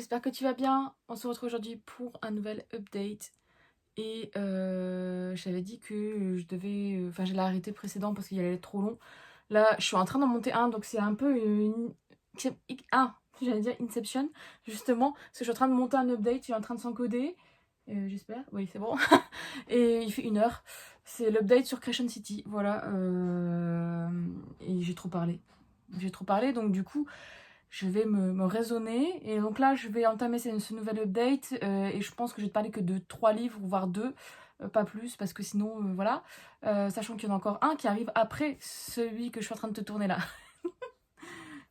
j'espère que tu vas bien. On se retrouve aujourd'hui pour un nouvel update. Et j'avais dit que je devais... Enfin, j'allais arrêter le précédent parce qu'il allait être trop long. Là, je suis en train d'en monter un, donc c'est un peu une... Ah, j'allais dire Inception, justement. Parce que je suis en train de monter un update, il est en train de s'encoder. J'espère, oui, c'est bon. Et il fait 1 heure. C'est l'update sur Creation City, voilà. Et j'ai trop parlé. J'ai trop parlé, donc du coup... Je vais me raisonner. Et donc là, je vais entamer ce nouvel update. Et je pense que je vais te parler que de 3 livres, voire 2. Pas plus, parce que sinon, voilà. Sachant qu'il y en a encore un qui arrive après celui que je suis en train de te tourner là.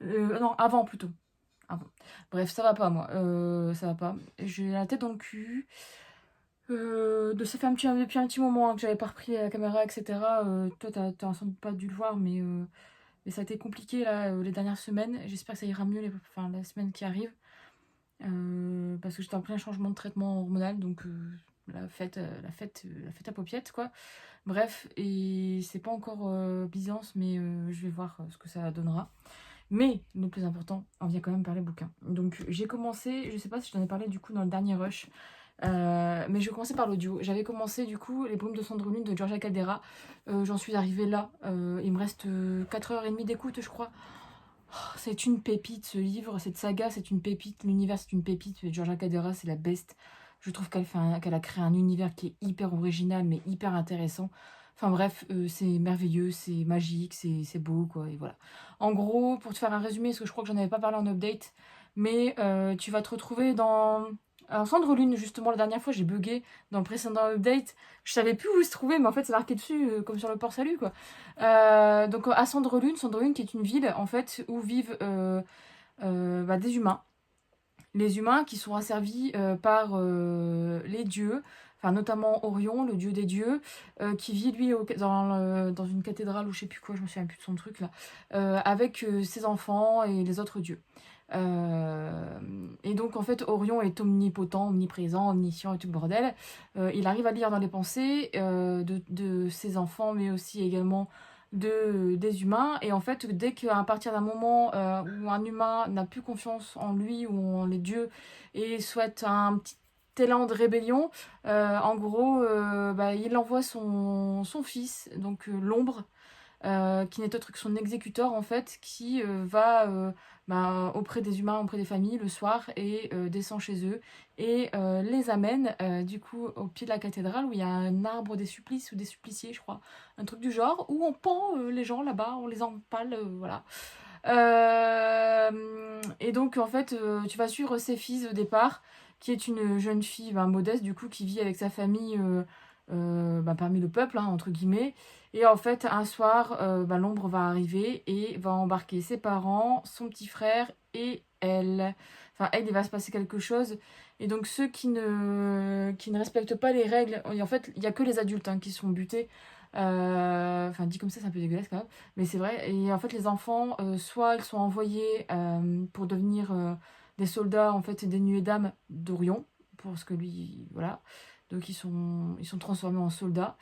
Non, avant plutôt. Avant. Bref, ça va pas, moi. Ça va pas. J'ai la tête dans le cul. Ça fait depuis un petit moment hein, que j'avais pas repris la caméra, etc. Toi, t'as sans doute pas dû le voir, mais ça a été compliqué là, les dernières semaines. J'espère que ça ira mieux la semaine qui arrive. Parce que j'étais en plein changement de traitement hormonal, donc la fête à paupiètes, quoi. Bref, et c'est pas encore Byzance, mais je vais voir ce que ça donnera. Mais le plus important, on vient quand même parler bouquin. Donc j'ai commencé, je sais pas si je t'en ai parlé du coup dans le dernier rush, mais je vais commencer par l'audio. J'avais commencé du coup Les Brumes de Cendre Lune de Georgia Caldera. J'en suis arrivée là. Il me reste 4h30 d'écoute, je crois. Oh, c'est une pépite ce livre, cette saga, c'est une pépite. L'univers, c'est une pépite. Georgia Caldera, c'est la best. Je trouve qu'elle a créé un univers qui est hyper original, mais hyper intéressant. Enfin bref, c'est merveilleux, c'est magique, c'est beau, quoi, et voilà. En gros, pour te faire un résumé, parce que je crois que j'en avais pas parlé en update, mais tu vas te retrouver dans... Alors, Cendre Lune, justement, la dernière fois, j'ai bugué dans le précédent update. Je savais plus où il se trouvait, mais en fait, c'est marqué dessus, comme sur le port Salut, quoi. Donc, à Cendre Lune qui est une ville, en fait, où vivent des humains. Les humains qui sont asservis par les dieux, enfin notamment Orion, le dieu des dieux, qui vit lui dans une cathédrale ou je sais plus quoi, je me souviens plus de son truc là, avec ses enfants et les autres dieux. Et donc en fait Orion est omnipotent, omniprésent, omniscient et tout le bordel. Il arrive à lire dans les pensées de ses enfants, mais aussi également des humains. Et en fait, dès qu'à partir d'un moment où un humain n'a plus confiance en lui ou en les dieux et souhaite un petit élan de rébellion, en gros, il envoie son fils, donc l'ombre, qui n'est autre que son exécuteur en fait, qui va auprès des humains, auprès des familles le soir et descend chez eux et les amène du coup au pied de la cathédrale où il y a un arbre des supplices ou des suppliciés je crois, un truc du genre, où on pend les gens là-bas, on les empale, voilà. Et donc en fait tu vas suivre ses fils au départ, qui est une jeune fille modeste du coup qui vit avec sa famille parmi le peuple hein, entre guillemets. Et en fait un soir l'ombre va arriver et va embarquer ses parents, son petit frère et elle. Enfin elle, il va se passer quelque chose. Et donc ceux qui ne respectent pas les règles, en fait il n'y a que les adultes hein, qui sont butés. Enfin dit comme ça c'est un peu dégueulasse quand même, mais c'est vrai. Et en fait les enfants, soit ils sont envoyés pour devenir des soldats en fait dénués d'âme d'Orion, pour ce que lui, voilà. Donc ils sont transformés en soldats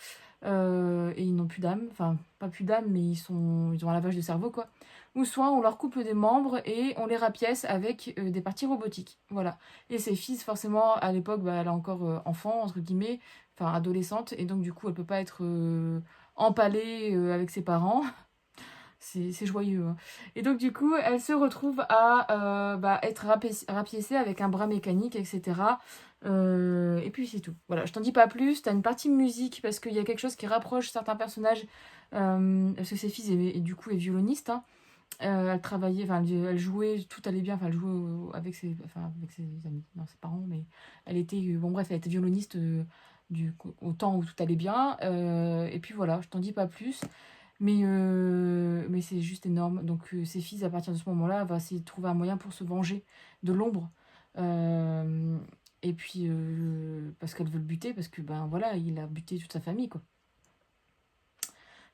et ils n'ont plus d'âme, enfin pas plus d'âme, mais ils ont un lavage de cerveau quoi. Ou soit on leur coupe des membres et on les rapièce avec des parties robotiques, voilà. Et ses fils forcément à l'époque, elle est encore enfant entre guillemets, enfin adolescente, et donc du coup elle peut pas être empalée avec ses parents. C'est joyeux. Hein. Et donc, du coup, elle se retrouve à être rapiécée avec un bras mécanique, etc. Et puis, c'est tout. Voilà, je t'en dis pas plus. T'as une partie musique parce qu'il y a quelque chose qui rapproche certains personnages. Parce que ses fils, et du coup, est violoniste. Hein. Elle travaillait, enfin, elle jouait, tout allait bien. Enfin, elle jouait avec ses amis, non, ses parents, mais elle était, bon, bref, elle était violoniste au temps où tout allait bien. Et puis voilà, je t'en dis pas plus. Mais c'est juste énorme. Donc ses fils, à partir de ce moment-là, va essayer de trouver un moyen pour se venger de l'ombre. Euh, et puis, parce qu'elle veut le buter, parce que, ben voilà, il a buté toute sa famille, quoi.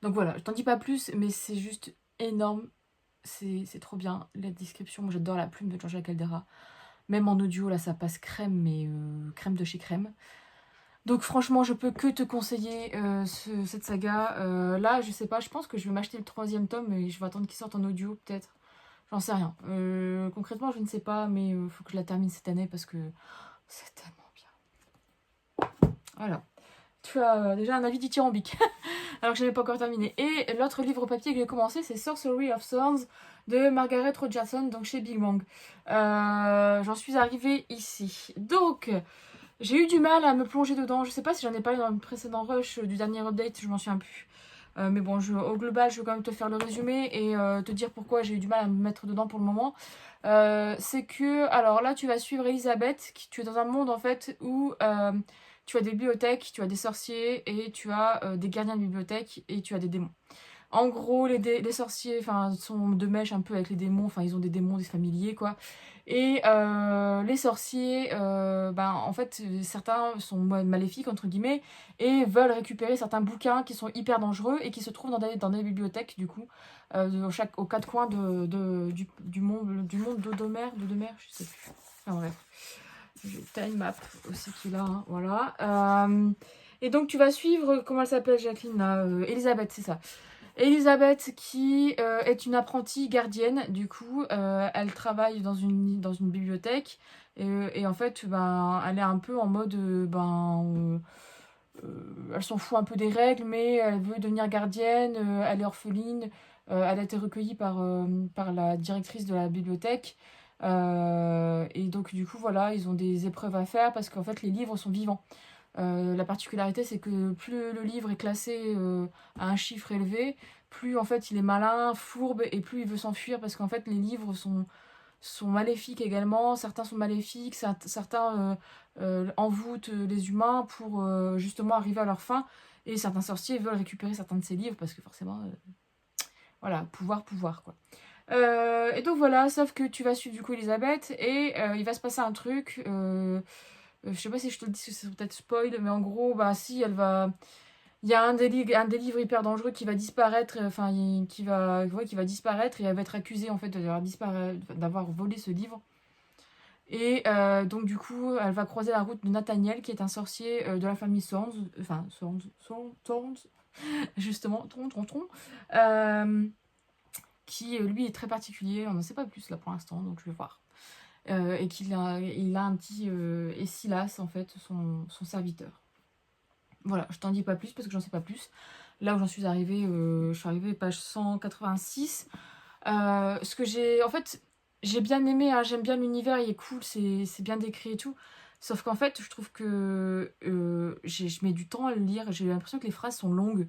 Donc voilà, je t'en dis pas plus, mais c'est juste énorme. C'est trop bien. La description, moi j'adore la plume de Georgia Caldera. Même en audio, là, ça passe crème, mais crème de chez crème. Donc franchement, je peux que te conseiller cette saga. Là, je sais pas, je pense que je vais m'acheter le 3e tome et je vais attendre qu'il sorte en audio peut-être. J'en sais rien. Concrètement, je ne sais pas, mais il faut que je la termine cette année parce que c'est tellement bien. Voilà. Tu as déjà un avis dithyrambique, alors que je n'avais pas encore terminé. Et l'autre livre papier que j'ai commencé, c'est Sorcery of Thorns de Margaret Rogerson, donc chez Big Bang. J'en suis arrivée ici. Donc, j'ai eu du mal à me plonger dedans. Je sais pas si j'en ai parlé dans le précédent rush du dernier update, je m'en souviens plus. Mais bon, au global, je vais quand même te faire le résumé et te dire pourquoi j'ai eu du mal à me mettre dedans pour le moment. C'est que, alors là, tu vas suivre Elisabeth, tu es dans un monde en fait où tu as des bibliothèques, tu as des sorciers et tu as des gardiens de bibliothèque et tu as des démons. En gros, les sorciers sont de mèche un peu avec les démons, enfin ils ont des démons, des familiers quoi. Et les sorciers, en fait, certains sont maléfiques entre guillemets et veulent récupérer certains bouquins qui sont hyper dangereux et qui se trouvent dans des bibliothèques du coup, aux quatre coins du monde d'Odomer, je sais plus. Enfin bref. J'ai Time Map aussi qui est là, hein, voilà. Et donc tu vas suivre, comment elle s'appelle Jacqueline là, Elisabeth, c'est ça. Elisabeth qui est une apprentie gardienne, du coup, elle travaille dans une bibliothèque et en fait, elle est un peu en mode, elle s'en fout un peu des règles, mais elle veut devenir gardienne, elle est orpheline, elle a été recueillie par la directrice de la bibliothèque. Et donc du coup voilà, ils ont des épreuves à faire parce qu'en fait les livres sont vivants. La particularité, c'est que plus le livre est classé à un chiffre élevé, plus en fait il est malin, fourbe, et plus il veut s'enfuir parce qu'en fait les livres sont maléfiques également. Certains sont maléfiques, certains envoûtent les humains pour justement arriver à leur fin. Et certains sorciers veulent récupérer certains de ces livres parce que forcément, voilà, pouvoir quoi. Et donc voilà, sauf que tu vas suivre du coup Elisabeth et il va se passer un truc. Je sais pas si je te le dis, c'est peut-être spoil, mais en gros, si, elle va. Il y a un des livres hyper dangereux qui va disparaître, qui va disparaître et elle va être accusée en fait d'avoir volé ce livre. Et donc du coup, elle va croiser la route de Nathaniel, qui est un sorcier de la famille Thorns, Thorns, justement, qui lui est très particulier. On n'en sait pas plus là pour l'instant, donc je vais voir. Et il a un petit Silas en fait, son serviteur. Voilà, je t'en dis pas plus parce que j'en sais pas plus. Là où j'en suis arrivée, je suis arrivée page 186. Ce que j'ai... En fait, j'ai bien aimé, hein, j'aime bien l'univers, il est cool, c'est bien décrit et tout. Sauf qu'en fait, je trouve que je mets du temps à le lire. J'ai l'impression que les phrases sont longues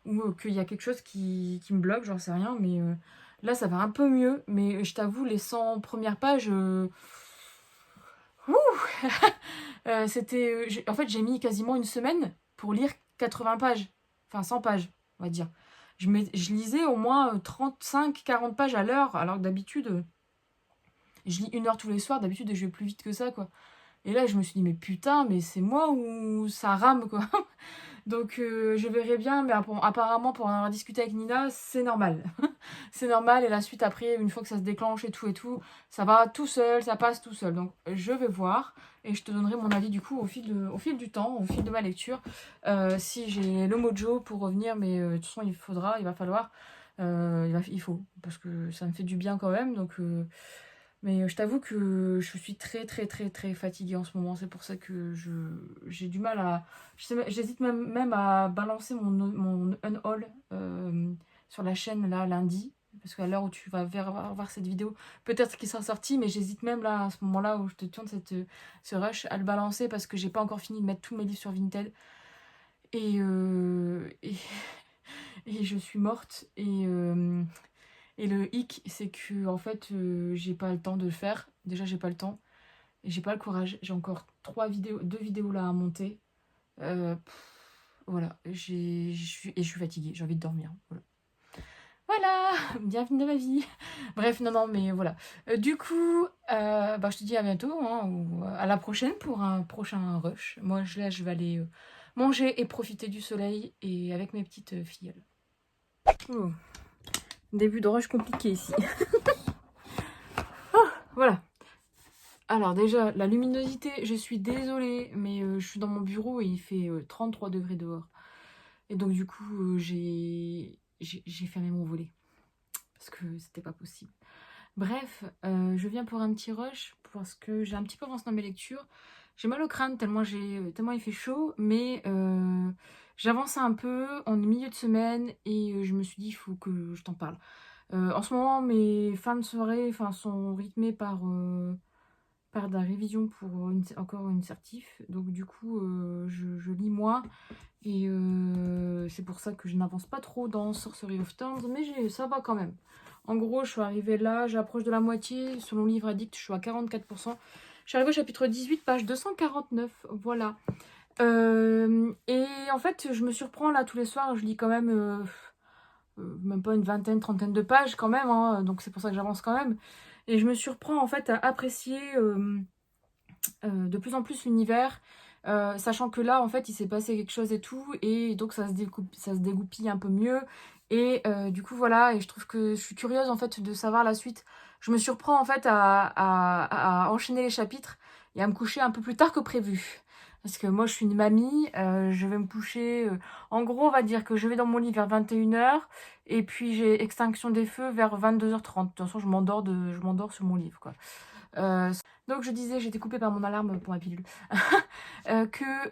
ou qu'il y a quelque chose qui me bloque, j'en sais rien. Mais là, ça va un peu mieux. Mais je t'avoue, les 100 premières pages... Ouh en fait, j'ai mis quasiment une semaine pour lire 80 pages. Enfin, 100 pages, on va dire. Je lisais au moins 35-40 pages à l'heure, alors que d'habitude, je lis 1 heure tous les soirs. D'habitude, je vais plus vite que ça, quoi. Et là, je me suis dit, mais putain, mais c'est moi ou ça rame, quoi. Donc, je verrai bien, mais apparemment, pour en avoir discuté avec Nina, c'est normal. C'est normal, et la suite, après, une fois que ça se déclenche et tout, ça va tout seul, ça passe tout seul. Donc, je vais voir, et je te donnerai mon avis, du coup, au fil du temps, au fil de ma lecture, si j'ai le mojo pour revenir, mais de toute façon, il va falloir, il faut, parce que ça me fait du bien quand même, donc... Mais je t'avoue que je suis très très très très fatiguée en ce moment. C'est pour ça que j'ai du mal à... J'hésite même à balancer mon unhaul sur la chaîne là lundi. Parce qu'à l'heure où tu vas voir cette vidéo, peut-être qu'il sera sorti. Mais j'hésite même là, à ce moment-là où je te tourne ce rush, à le balancer. Parce que j'ai pas encore fini de mettre tous mes livres sur Vinted. Et, et je suis morte. Et le hic, c'est que en fait, j'ai pas le temps de le faire. Déjà, j'ai pas le temps. Et j'ai pas le courage. J'ai encore 2 vidéos là à monter. Voilà. Je suis fatiguée. J'ai envie de dormir. Voilà. Voilà. Bienvenue dans ma vie. Bref, non, mais voilà. Du coup, je te dis à bientôt. Hein, ou à la prochaine pour un prochain rush. Moi, je vais aller manger et profiter du soleil et avec mes petites filleules. Oh. Début de rush compliqué ici. Voilà. Alors déjà, la luminosité, je suis désolée, mais je suis dans mon bureau et il fait 33 degrés dehors. Et donc du coup, j'ai fermé mon volet. Parce que c'était pas possible. Bref, je viens pour un petit rush parce que j'ai un petit peu avancé dans mes lectures. J'ai mal au crâne tellement il fait chaud, mais j'avance un peu, on est milieu de semaine et je me suis dit: «Il faut que je t'en parle». En ce moment, mes fins de soirée, enfin, sont rythmées par de la révision pour encore une certif. Donc du coup, je lis moins et c'est pour ça que je n'avance pas trop dans Sorcery of Thorns, mais ça va quand même. En gros, je suis arrivée là, j'approche de la moitié. Selon Livre Addict, je suis à 44%. Je suis arrivée au chapitre 18, page 249. Voilà. Et en fait, je me surprends là tous les soirs, je lis quand même même pas une vingtaine, trentaine de pages quand même, hein, donc c'est pour ça que j'avance quand même. Et je me surprends en fait à apprécier de plus en plus l'univers, sachant que là en fait il s'est passé quelque chose et tout, et donc ça se dégoupille un peu mieux. Et du coup voilà, et je trouve que je suis curieuse en fait de savoir la suite. Je me surprends en fait à enchaîner les chapitres et à me coucher un peu plus tard que prévu. Parce que moi je suis une mamie, je vais me coucher, en gros on va dire que je vais dans mon lit vers 21h, et puis j'ai extinction des feux vers 22h30. De toute façon je m'endors sur mon livre quoi. Euh, donc je disais, j'étais coupée par mon alarme pour ma pilule. Que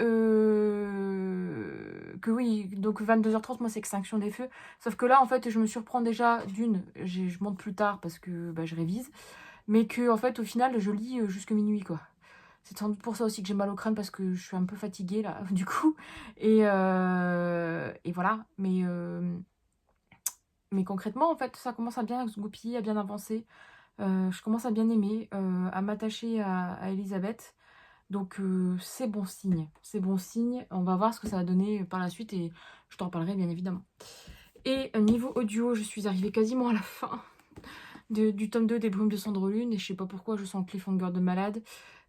oui, donc 22h30, moi c'est extinction des feux. Sauf que là, en fait, je me surprends déjà je monte plus tard parce que bah, je révise. Mais que, en fait, au final, je lis jusque minuit, quoi. C'est sans doute pour ça aussi que j'ai mal au crâne parce que je suis un peu fatiguée, là, du coup. Et voilà. Mais concrètement, en fait, ça commence à bien se goupiller, à bien avancer. Je commence à bien aimer, à m'attacher à Elisabeth. Donc c'est bon signe, c'est bon signe. On va voir ce que ça va donner par la suite et je t'en parlerai bien évidemment. Et niveau audio, je suis arrivée quasiment à la fin du tome 2 des Brumes de Cendrelune et je sais pas pourquoi je sens cliffhanger de malade.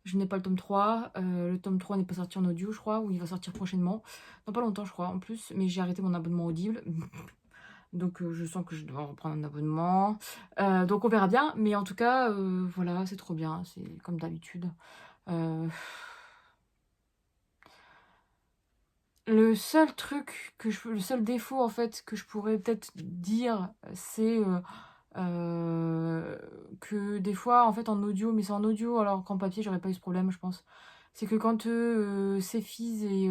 Je n'ai pas le tome 3, le tome 3 n'est pas sorti en audio je crois, ou il va sortir prochainement. Dans pas longtemps je crois en plus, mais j'ai arrêté mon abonnement Audible. Donc je sens que je dois reprendre un abonnement. Donc on verra bien, mais en tout cas, voilà, c'est trop bien, c'est comme d'habitude. Euh, Le seul truc le seul défaut en fait que je pourrais peut-être dire, c'est que des fois en fait en audio, mais c'est en audio alors qu'en papier j'aurais pas eu ce problème je pense. C'est que quand Céphise et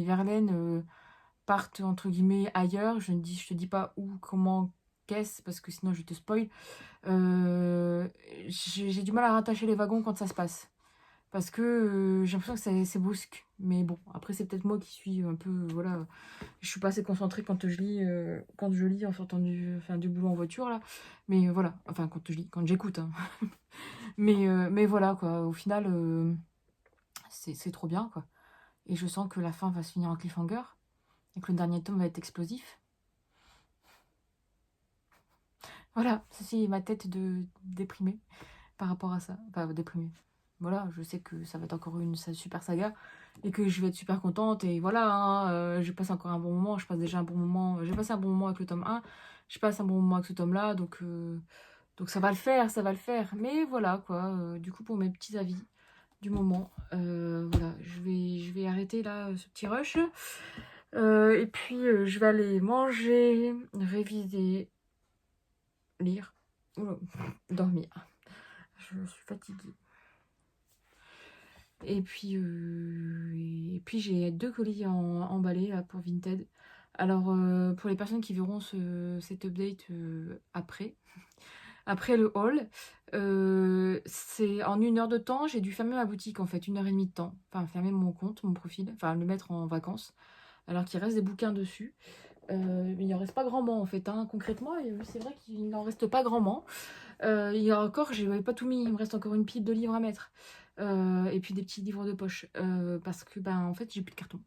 Verlaine partent entre guillemets ailleurs, je te dis pas où, comment, qu'est-ce, parce que sinon je te spoil. J'ai du mal à rattacher les wagons quand ça se passe. Parce que j'ai l'impression que c'est brusque. Mais bon, après c'est peut-être moi qui suis un peu, voilà, je suis pas assez concentrée quand je lis en sortant du boulot en voiture là. Mais voilà, enfin quand je lis, quand j'écoute, hein. Mais voilà quoi, au final, c'est trop bien quoi. Et je sens que la fin va se finir en cliffhanger et que le dernier tome va être explosif. Voilà, ceci est ma tête de déprimée par rapport à ça. Enfin, déprimée. Voilà, je sais que ça va être encore une super saga et que je vais être super contente. Et voilà, hein, je passe encore un bon moment. Je passe déjà un bon moment. J'ai passé un bon moment avec le tome 1. Je passe un bon moment avec ce tome-là. Donc ça va le faire, ça va le faire. Mais voilà, quoi. Du coup, pour mes petits avis du moment, voilà, je vais arrêter là ce petit rush. Et puis, je vais aller manger, réviser, lire, oula, dormir. Je suis fatiguée. Et puis j'ai 2 colis emballés là, pour Vinted. Alors, pour les personnes qui verront cet update après le haul, c'est en 1 heure de temps, j'ai dû fermer ma boutique en fait, 1 heure et demie de temps. Enfin, fermer mon compte, mon profil, enfin le mettre en vacances, alors qu'il reste des bouquins dessus. Mais il n'en reste pas grandement en fait, hein. Concrètement, c'est vrai qu'il n'en reste pas grandement. Il y a encore, j'avais pas tout mis, il me reste encore une pile de livres à mettre. Et puis des petits livres de poche. Parce que, ben, en fait, j'ai plus de cartons.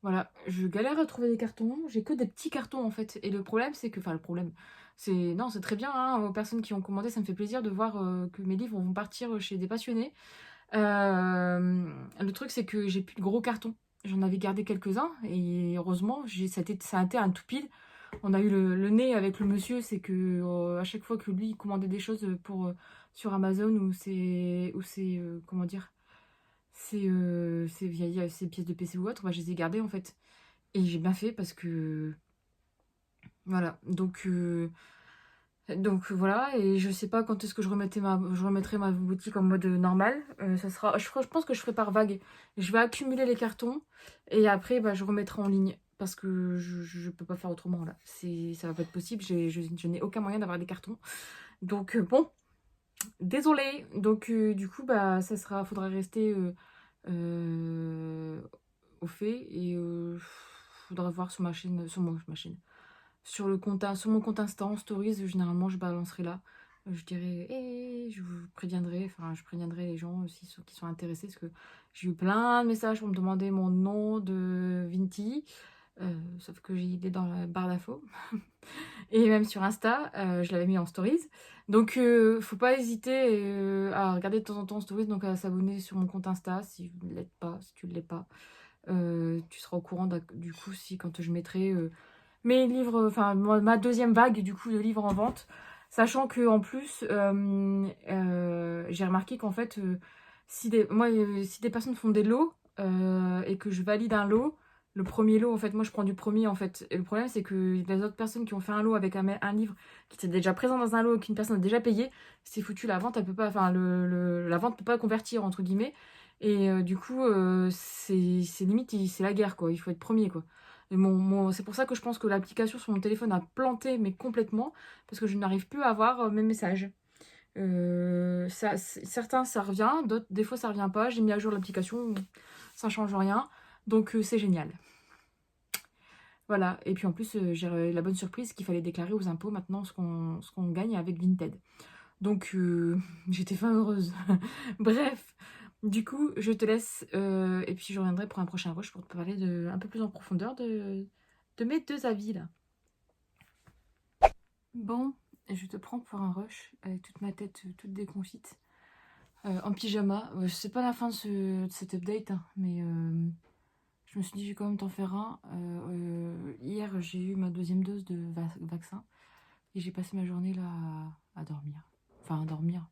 Voilà, je galère à trouver des cartons. J'ai que des petits cartons, en fait. Et le problème, c'est que... Enfin, le problème, c'est... Non, c'est très bien, hein, aux personnes qui ont commandé, ça me fait plaisir de voir que mes livres vont partir chez des passionnés. Le truc, c'est que j'ai plus de gros cartons. J'en avais gardé quelques-uns. Et heureusement, ça a été un tout pile. On a eu le nez avec le monsieur, c'est que à chaque fois que lui il commandait des choses sur Amazon ou c'est comment dire, c'est via ses pièces de PC ou autre, bah, je les ai gardées en fait. Et j'ai bien fait parce que voilà. Donc Donc voilà, et je sais pas quand est-ce que je remettrai ma boutique en mode normal. Ça sera, je pense que je ferai par vague. Je vais accumuler les cartons et après bah, je remettrai en ligne parce que je peux pas faire autrement là. Ça va pas être possible. Je n'ai aucun moyen d'avoir des cartons. Donc bon, désolé. Donc du coup bah faudra rester euh, au fait et faudra voir sur ma chaîne, ma chaîne. Sur mon compte Insta en stories, généralement je balancerai là. Je dirais, je vous préviendrai, enfin je préviendrai les gens aussi ceux qui sont intéressés parce que j'ai eu plein de messages pour me demander mon nom de Vinti, sauf que il est dans la barre d'infos. Et même sur Insta, je l'avais mis en stories. Donc faut pas hésiter à regarder de temps en temps en stories, donc à s'abonner sur mon compte Insta si vous ne l'êtes pas, si tu ne l'es pas. Tu seras au courant du coup si quand je mettrai mes livres, enfin ma deuxième vague du coup de livres en vente, sachant que en plus j'ai remarqué qu'en fait si des personnes font des lots et que je valide un lot, le premier lot en fait moi je prends du premier en fait, et le problème c'est que les autres personnes qui ont fait un lot avec un livre qui était déjà présent dans un lot qu'une personne a déjà payé, c'est foutu, la vente elle peut pas, enfin la vente peut pas convertir entre guillemets, et du coup c'est limite c'est la guerre quoi, il faut être premier quoi. Et c'est pour ça que je pense que l'application sur mon téléphone a planté, mais complètement, parce que je n'arrive plus à avoir mes messages. Certains, ça revient, d'autres, des fois, ça revient pas. J'ai mis à jour l'application, ça change rien. Donc, c'est génial. Voilà. Et puis, en plus, j'ai la bonne surprise qu'il fallait déclarer aux impôts maintenant ce qu'on gagne avec Vinted. Donc, j'étais fin heureuse. Bref. Du coup, je te laisse et puis je reviendrai pour un prochain rush pour te parler un peu plus en profondeur de mes deux avis là. Bon, je te prends pour un rush avec toute ma tête toute déconfite, en pyjama. C'est pas la fin de cet update, hein, mais je me suis dit je vais quand même t'en faire un. Hier, j'ai eu ma deuxième dose de vaccin et j'ai passé ma journée là à dormir. Enfin, à dormir,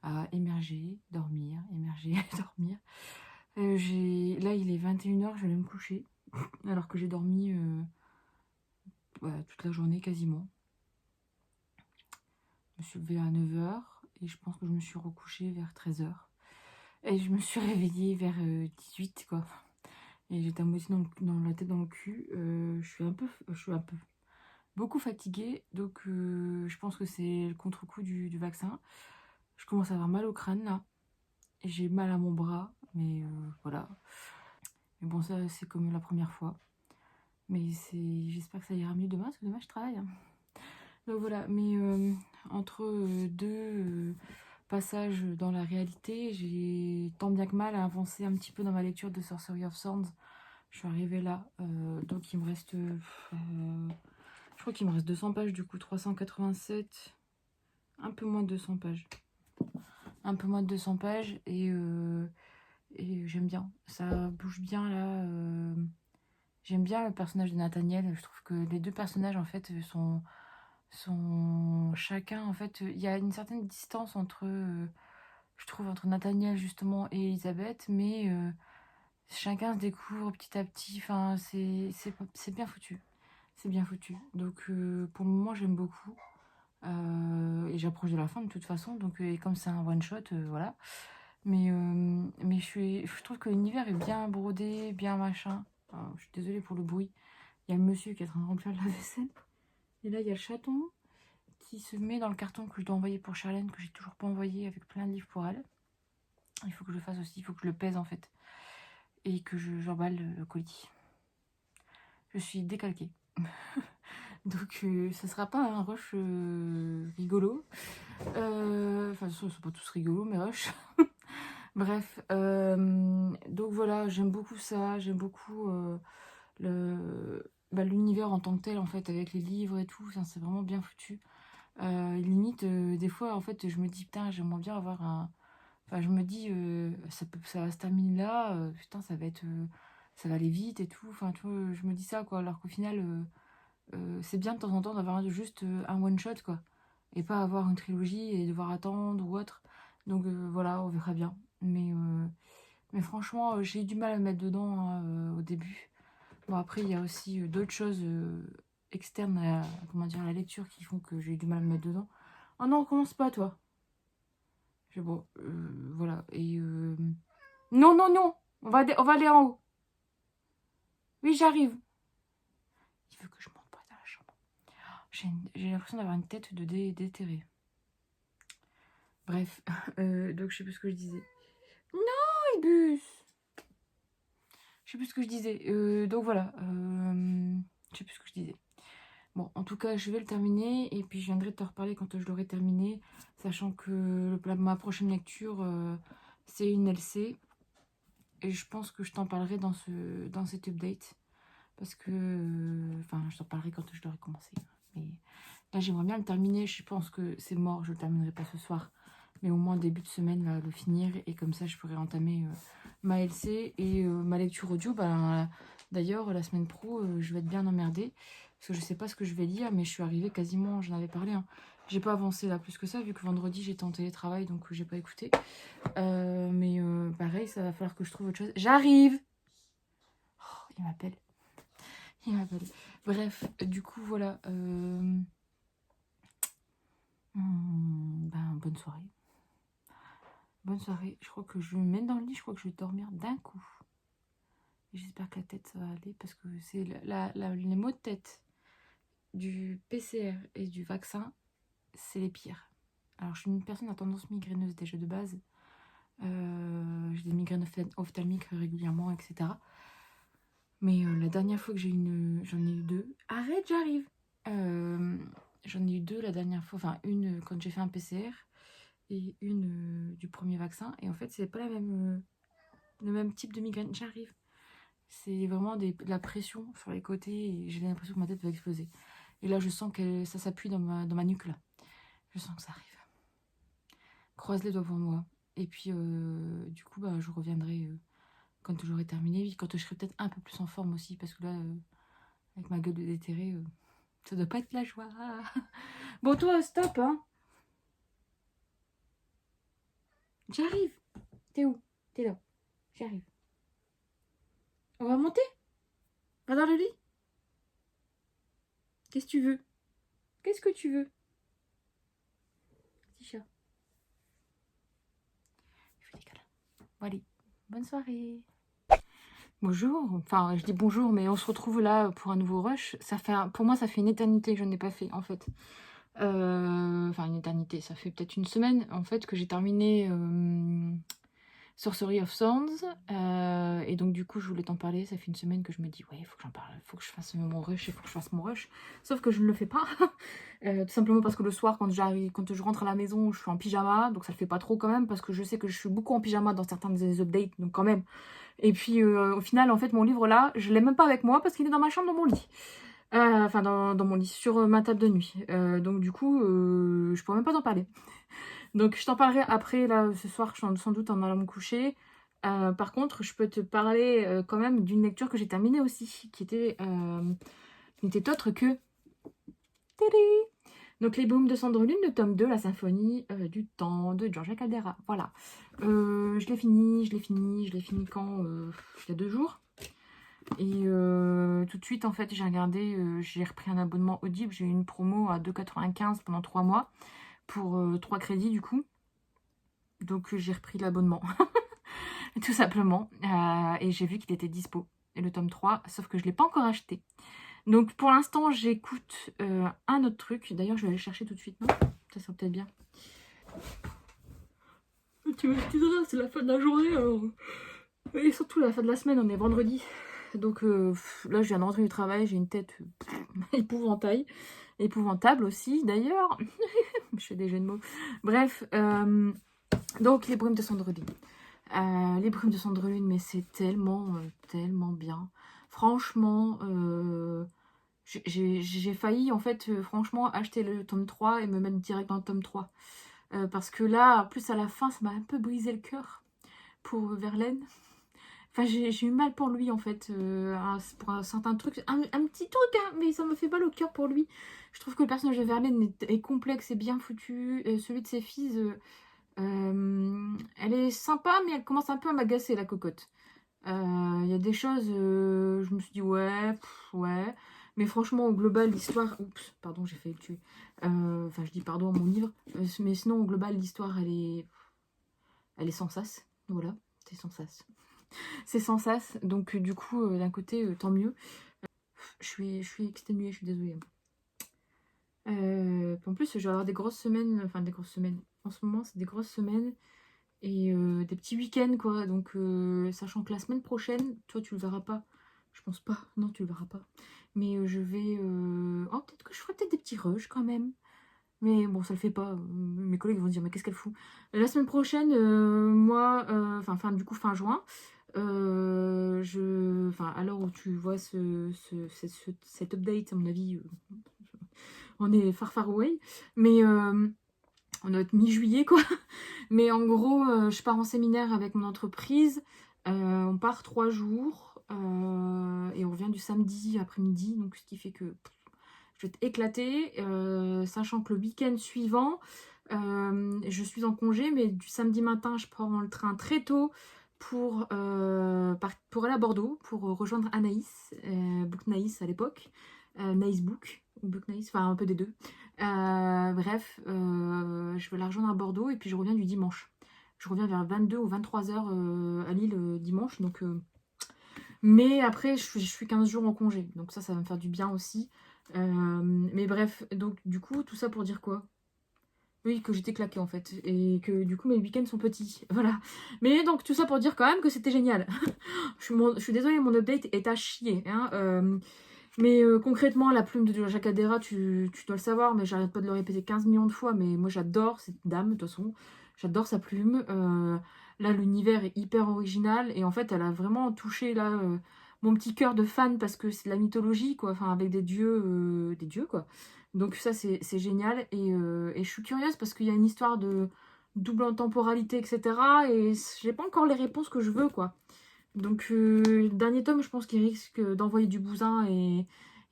à émerger, dormir, émerger, dormir. Là, il est 21h, je vais aller me coucher, alors que j'ai dormi toute la journée quasiment. Je me suis levée à 9h et je pense que je me suis recouchée vers 13h. Et je me suis réveillée vers 18 quoi. Et j'étais à moitié dans la tête dans le cul. Je suis un peu beaucoup fatiguée. Donc je pense que c'est le contre-coup du vaccin. Je commence à avoir mal au crâne là. Et j'ai mal à mon bras. Mais voilà. Mais bon, ça c'est comme la première fois. Mais j'espère que ça ira mieux demain, parce que demain je travaille, hein. Donc voilà, mais entre deux passages dans la réalité, j'ai tant bien que mal avancé un petit peu dans ma lecture de Sorcery of Swords. Je suis arrivée là, donc il me reste, je crois qu'il me reste 200 pages du coup, 387, un peu moins de 200 pages. Un peu moins de 200 pages et j'aime bien, ça bouge bien là. J'aime bien le personnage de Nathaniel, je trouve que les deux personnages en fait sont chacun en fait, il y a une certaine distance entre je trouve entre Nathaniel justement et Elisabeth, mais chacun se découvre petit à petit, enfin c'est bien foutu, c'est bien foutu. Donc pour le moment j'aime beaucoup et j'approche de la fin de toute façon, donc et comme c'est un one shot, voilà. Mais je trouve que l'univers est bien brodé, bien machin. Alors, je suis désolée pour le bruit, il y a le monsieur qui est en train de remplir la vaisselle et là il y a le chaton qui se met dans le carton que je dois envoyer pour Charlène, que j'ai toujours pas envoyé, avec plein de livres pour elle. Il faut que je le fasse aussi, il faut que je le pèse en fait. Et que j'emballe le colis. Je suis décalquée. Donc ça sera pas un rush rigolo. Enfin, ils sont pas tous rigolos, mais rush. Bref. Donc voilà, j'aime beaucoup ça. J'aime beaucoup l'univers en tant que tel, en fait, avec les livres et tout. C'est vraiment bien foutu. Limite, des fois, en fait, je me dis, putain, j'aimerais bien avoir un... Enfin, je me dis, ça va se terminer là, putain, ça va aller vite et tout. Enfin, tu vois, je me dis ça, quoi. Alors qu'au final, c'est bien de temps en temps d'avoir juste un one-shot, quoi. Et pas avoir une trilogie et devoir attendre ou autre. Donc voilà, on verra bien. Mais franchement, j'ai eu du mal à me mettre dedans hein, au début. Bon, après, il y a aussi d'autres choses externes à, comment dire, à la lecture qui font que j'ai eu du mal à me mettre dedans. Oh non, commence pas, toi. Bon, voilà. Et non, non, non. On va aller en haut. Oui, j'arrive. Il veut que je monte pas dans la chambre. J'ai l'impression d'avoir une tête de déterré. Bref, donc je sais plus ce que je disais. Non, il bus. Je sais plus ce que je disais. Donc voilà. Je sais plus ce que je disais. Bon, en tout cas, je vais le terminer et puis je viendrai te reparler quand je l'aurai terminé, sachant que ma prochaine lecture, c'est une LC. Et je pense que je t'en parlerai dans cet update. Parce que... Enfin, je t'en parlerai quand je l'aurai commencé. Mais là, j'aimerais bien le terminer. Je pense que c'est mort, je le terminerai pas ce soir. Mais au moins, début de semaine, là, le finir. Et comme ça, je pourrai entamer ma LC. Et ma lecture audio, d'ailleurs, la semaine pro, je vais être bien emmerdée. Parce que je sais pas ce que je vais lire, mais je suis arrivée quasiment, j'en avais parlé. Hein. J'ai pas avancé là plus que ça, vu que vendredi, j'étais en télétravail, donc j'ai pas écouté. Mais pareil, ça va falloir que je trouve autre chose. J'arrive! Oh, il m'appelle. Il m'appelle. Bref, du coup, voilà. Bonne soirée. Bonne soirée. Je crois que je vais me mettre dans le lit. Je crois que je vais dormir d'un coup. J'espère que la tête, ça va aller. Parce que c'est les maux de tête du PCR et du vaccin, c'est les pires. Alors, je suis une personne à tendance migraineuse déjà de base. J'ai des migraines ophtalmiques régulièrement, etc. Mais la dernière fois que j'en ai eu deux. Arrête, j'arrive. J'en ai eu deux la dernière fois. Enfin, une quand j'ai fait un PCR et une du premier vaccin. Et en fait, c'est pas le même type de migraine. J'arrive. C'est vraiment de la pression sur les côtés et j'ai l'impression que ma tête va exploser. Et là, je sens que ça s'appuie dans ma nuque là. Je sens que ça arrive. Croise les doigts pour moi. Et puis, du coup, je reviendrai quand j'aurai terminé. Quand je serai peut-être un peu plus en forme aussi. Parce que là, avec ma gueule de déterré, ça doit pas être la joie. Bon, toi, stop, hein. J'arrive. T'es où? T'es là. J'arrive. On va monter? Va dans le lit? Qu'est-ce que tu veux? Qu'est-ce que tu veux? Petit chat. Je fais des câlins. Bon, allez. Bonne soirée. Bonjour. Enfin, je dis bonjour, mais on se retrouve là pour un nouveau rush. Pour moi, ça fait une éternité que je n'ai pas fait, en fait. Enfin, une éternité. Ça fait peut-être une semaine, en fait, que j'ai terminé... Sorcery of Sands, et donc du coup je voulais t'en parler, ça fait une semaine que je me dis ouais il faut que j'en parle, il faut que je fasse mon rush, il faut que je fasse mon rush, sauf que je ne le fais pas, tout simplement parce que le soir quand je rentre à la maison je suis en pyjama, donc ça le fait pas trop quand même, parce que je sais que je suis beaucoup en pyjama dans certains des updates, donc quand même, et puis au final en fait mon livre là, je l'ai même pas avec moi parce qu'il est dans ma chambre dans mon lit. Enfin dans mon lit, sur ma table de nuit, donc du coup je pourrais même pas t'en parler. Donc je t'en parlerai après, là, ce soir, sans doute en allant me coucher. Par contre, je peux te parler quand même d'une lecture que j'ai terminée aussi, qui n'était autre que... Tadam, donc Les Baumes de Cendrelune, le tome 2, la symphonie du temps de Giorgia Caldera. Voilà. Je l'ai fini quand il y a 2 jours. Et tout de suite, en fait, j'ai regardé, j'ai repris un abonnement Audible. J'ai eu une promo à 2,95 pendant 3 mois pour 3 crédits du coup. Donc j'ai repris l'abonnement, tout simplement. Et j'ai vu qu'il était dispo. Et le tome 3, sauf que je ne l'ai pas encore acheté. Donc pour l'instant, j'écoute un autre truc. D'ailleurs, je vais aller le chercher tout de suite, non? Ça sera peut-être bien. Tu m'excuseras, c'est la fin de la journée, alors... Et surtout la fin de la semaine, on est vendredi. Donc là, je viens de rentrer du travail, j'ai une tête épouvantable aussi, d'ailleurs. Je fais des jeux de mots. Bref, donc Les Brumes de Cendrelune. Les Brumes de Cendrelune, mais c'est tellement bien. Franchement, j'ai failli, en fait, franchement, acheter le tome 3 et me mettre direct dans le tome 3. Parce que là, en plus, à la fin, ça m'a un peu brisé le cœur pour Verlaine. Enfin, j'ai eu mal pour lui, en fait, pour un certain truc. Un petit truc, hein, mais ça me fait mal au cœur pour lui. Je trouve que le personnage de Verlaine est complexe et bien foutu. Celui de ses filles... elle est sympa, mais elle commence un peu à m'agacer, la cocotte. Il y a des choses, je me suis dit, ouais, ouais. Mais franchement, au global, l'histoire... Oups, pardon, j'ai failli le tuer. Enfin, je dis pardon à mon livre. Mais sinon, au global, l'histoire, elle est sans sas. Voilà, c'est sans sas. C'est sans sas. Donc, du coup, d'un côté, tant mieux. Je suis exténuée, je suis désolée. En plus, je vais avoir des grosses semaines. Enfin, des grosses semaines. En ce moment, c'est des grosses semaines. Et des petits week-ends, quoi. Donc, sachant que la semaine prochaine, toi, tu le verras pas. Je pense pas. Non, tu le verras pas. Mais je vais... Oh, peut-être que je ferai peut-être des petits rushs quand même. Mais bon, ça le fait pas. Mes collègues vont dire, mais qu'est-ce qu'elle fout? La semaine prochaine, moi, du coup, fin juin, à l'heure où tu vois cet update, à mon avis, on est far away. Mais on doit être mi-juillet, quoi. Mais en gros, je pars en séminaire avec mon entreprise. On part 3 jours. Et on revient du samedi après-midi. Donc, ce qui fait que je vais être éclatée. Sachant que le week-end suivant, je suis en congé. Mais du samedi matin, je prends le train très tôt pour aller à Bordeaux. Pour rejoindre Anaïs. Book Naïs à l'époque. Naïs Book. Ou Book Naïs. Enfin, un peu des deux. Bref, je vais la rejoindre à Bordeaux et puis je reviens du dimanche. Je reviens vers 22 ou 23 heures à Lille dimanche. Donc, mais après, je suis 15 jours en congé. Donc ça va me faire du bien aussi. Mais bref, donc du coup, tout ça pour dire quoi? Oui, que j'étais claquée en fait. Et que du coup, mes week-ends sont petits. Voilà. Mais donc, tout ça pour dire quand même que c'était génial. Je suis désolée, mon update est à chier. Hein. Mais concrètement, la plume de Jacques Adera, tu dois le savoir, mais j'arrête pas de le répéter 15 millions de fois, mais moi j'adore cette dame, de toute façon. J'adore sa plume. Là, l'univers est hyper original, et en fait, elle a vraiment touché là mon petit cœur de fan, parce que c'est de la mythologie, quoi, enfin, avec des dieux, quoi. Donc ça, c'est génial, et je suis curieuse, parce qu'il y a une histoire de double temporalité, etc., et j'ai pas encore les réponses que je veux, quoi. Donc, dernier tome, je pense qu'il risque d'envoyer du bousin et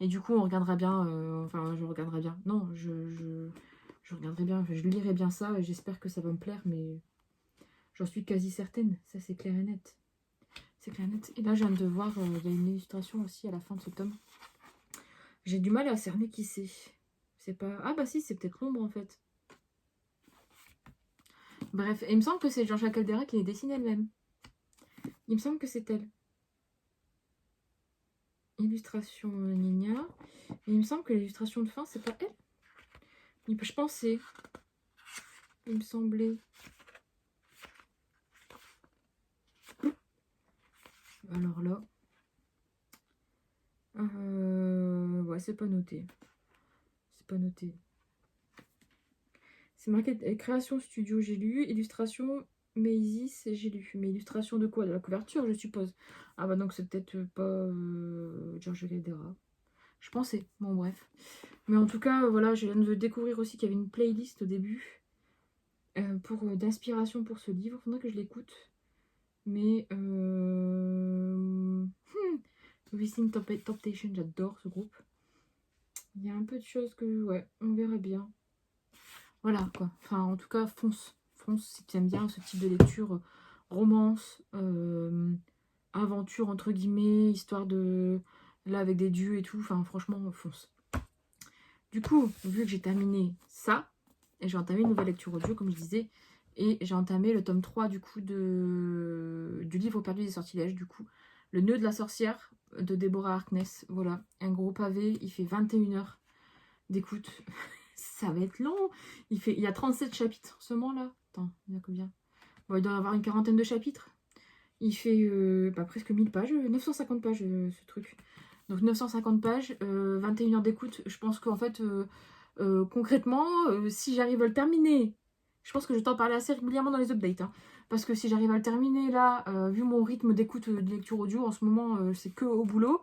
du coup, on regardera bien. Enfin, je regarderai bien. Non, je regarderai bien. Enfin, je lirai bien ça et j'espère que ça va me plaire, mais j'en suis quasi certaine. Ça, c'est clair et net. C'est clair et net. Et là, je viens de voir, il y a une illustration aussi à la fin de ce tome. J'ai du mal à cerner qui c'est. C'est pas. Ah, bah si, c'est peut-être l'ombre en fait. Bref, et il me semble que c'est Georgia Caldera qui les dessine elle-même. Il me semble que c'est elle. Illustration Nina. Et il me semble que l'illustration de fin, c'est pas elle. Je pensais. Il me semblait. Alors là. Ouais, c'est pas noté. C'est pas noté. C'est marqué création studio, j'ai lu. Illustration Maïsis, j'ai lu. Mais illustration de quoi? De la couverture, je suppose. Ah bah donc c'est peut-être pas George Caldera. Je pensais. Bon, bref. Mais en tout cas, voilà, je viens de découvrir aussi qu'il y avait une playlist au début d'inspiration pour ce livre. Faudrait que je l'écoute. Mais Within Temptation, j'adore ce groupe. Il y a un peu de choses que, ouais, on verra bien. Voilà, quoi. Enfin, en tout cas, fonce. Fonce si tu aimes bien ce type de lecture. Romance, aventure, entre guillemets, histoire de... Là, avec des dieux et tout. Enfin, franchement, fonce. Du coup, vu que j'ai terminé ça, et j'ai entamé une nouvelle lecture audio, comme je disais, et j'ai entamé le tome 3, du coup, du livre perdu des sortilèges, du coup. Le nœud de la sorcière, de Deborah Harkness. Voilà, un gros pavé, il fait 21 heures d'écoute. Ça va être long. Il y a 37 chapitres seulement là. Attends, il y en a combien? Bon, il doit y avoir une quarantaine de chapitres. Il fait presque 1000 pages, 950 pages ce truc. Donc 950 pages, 21 heures d'écoute. Je pense qu'en fait, concrètement, si j'arrive à le terminer, je pense que je t'en parler assez régulièrement dans les updates. Hein, parce que si j'arrive à le terminer là, vu mon rythme d'écoute de lecture audio, en ce moment, c'est que au boulot.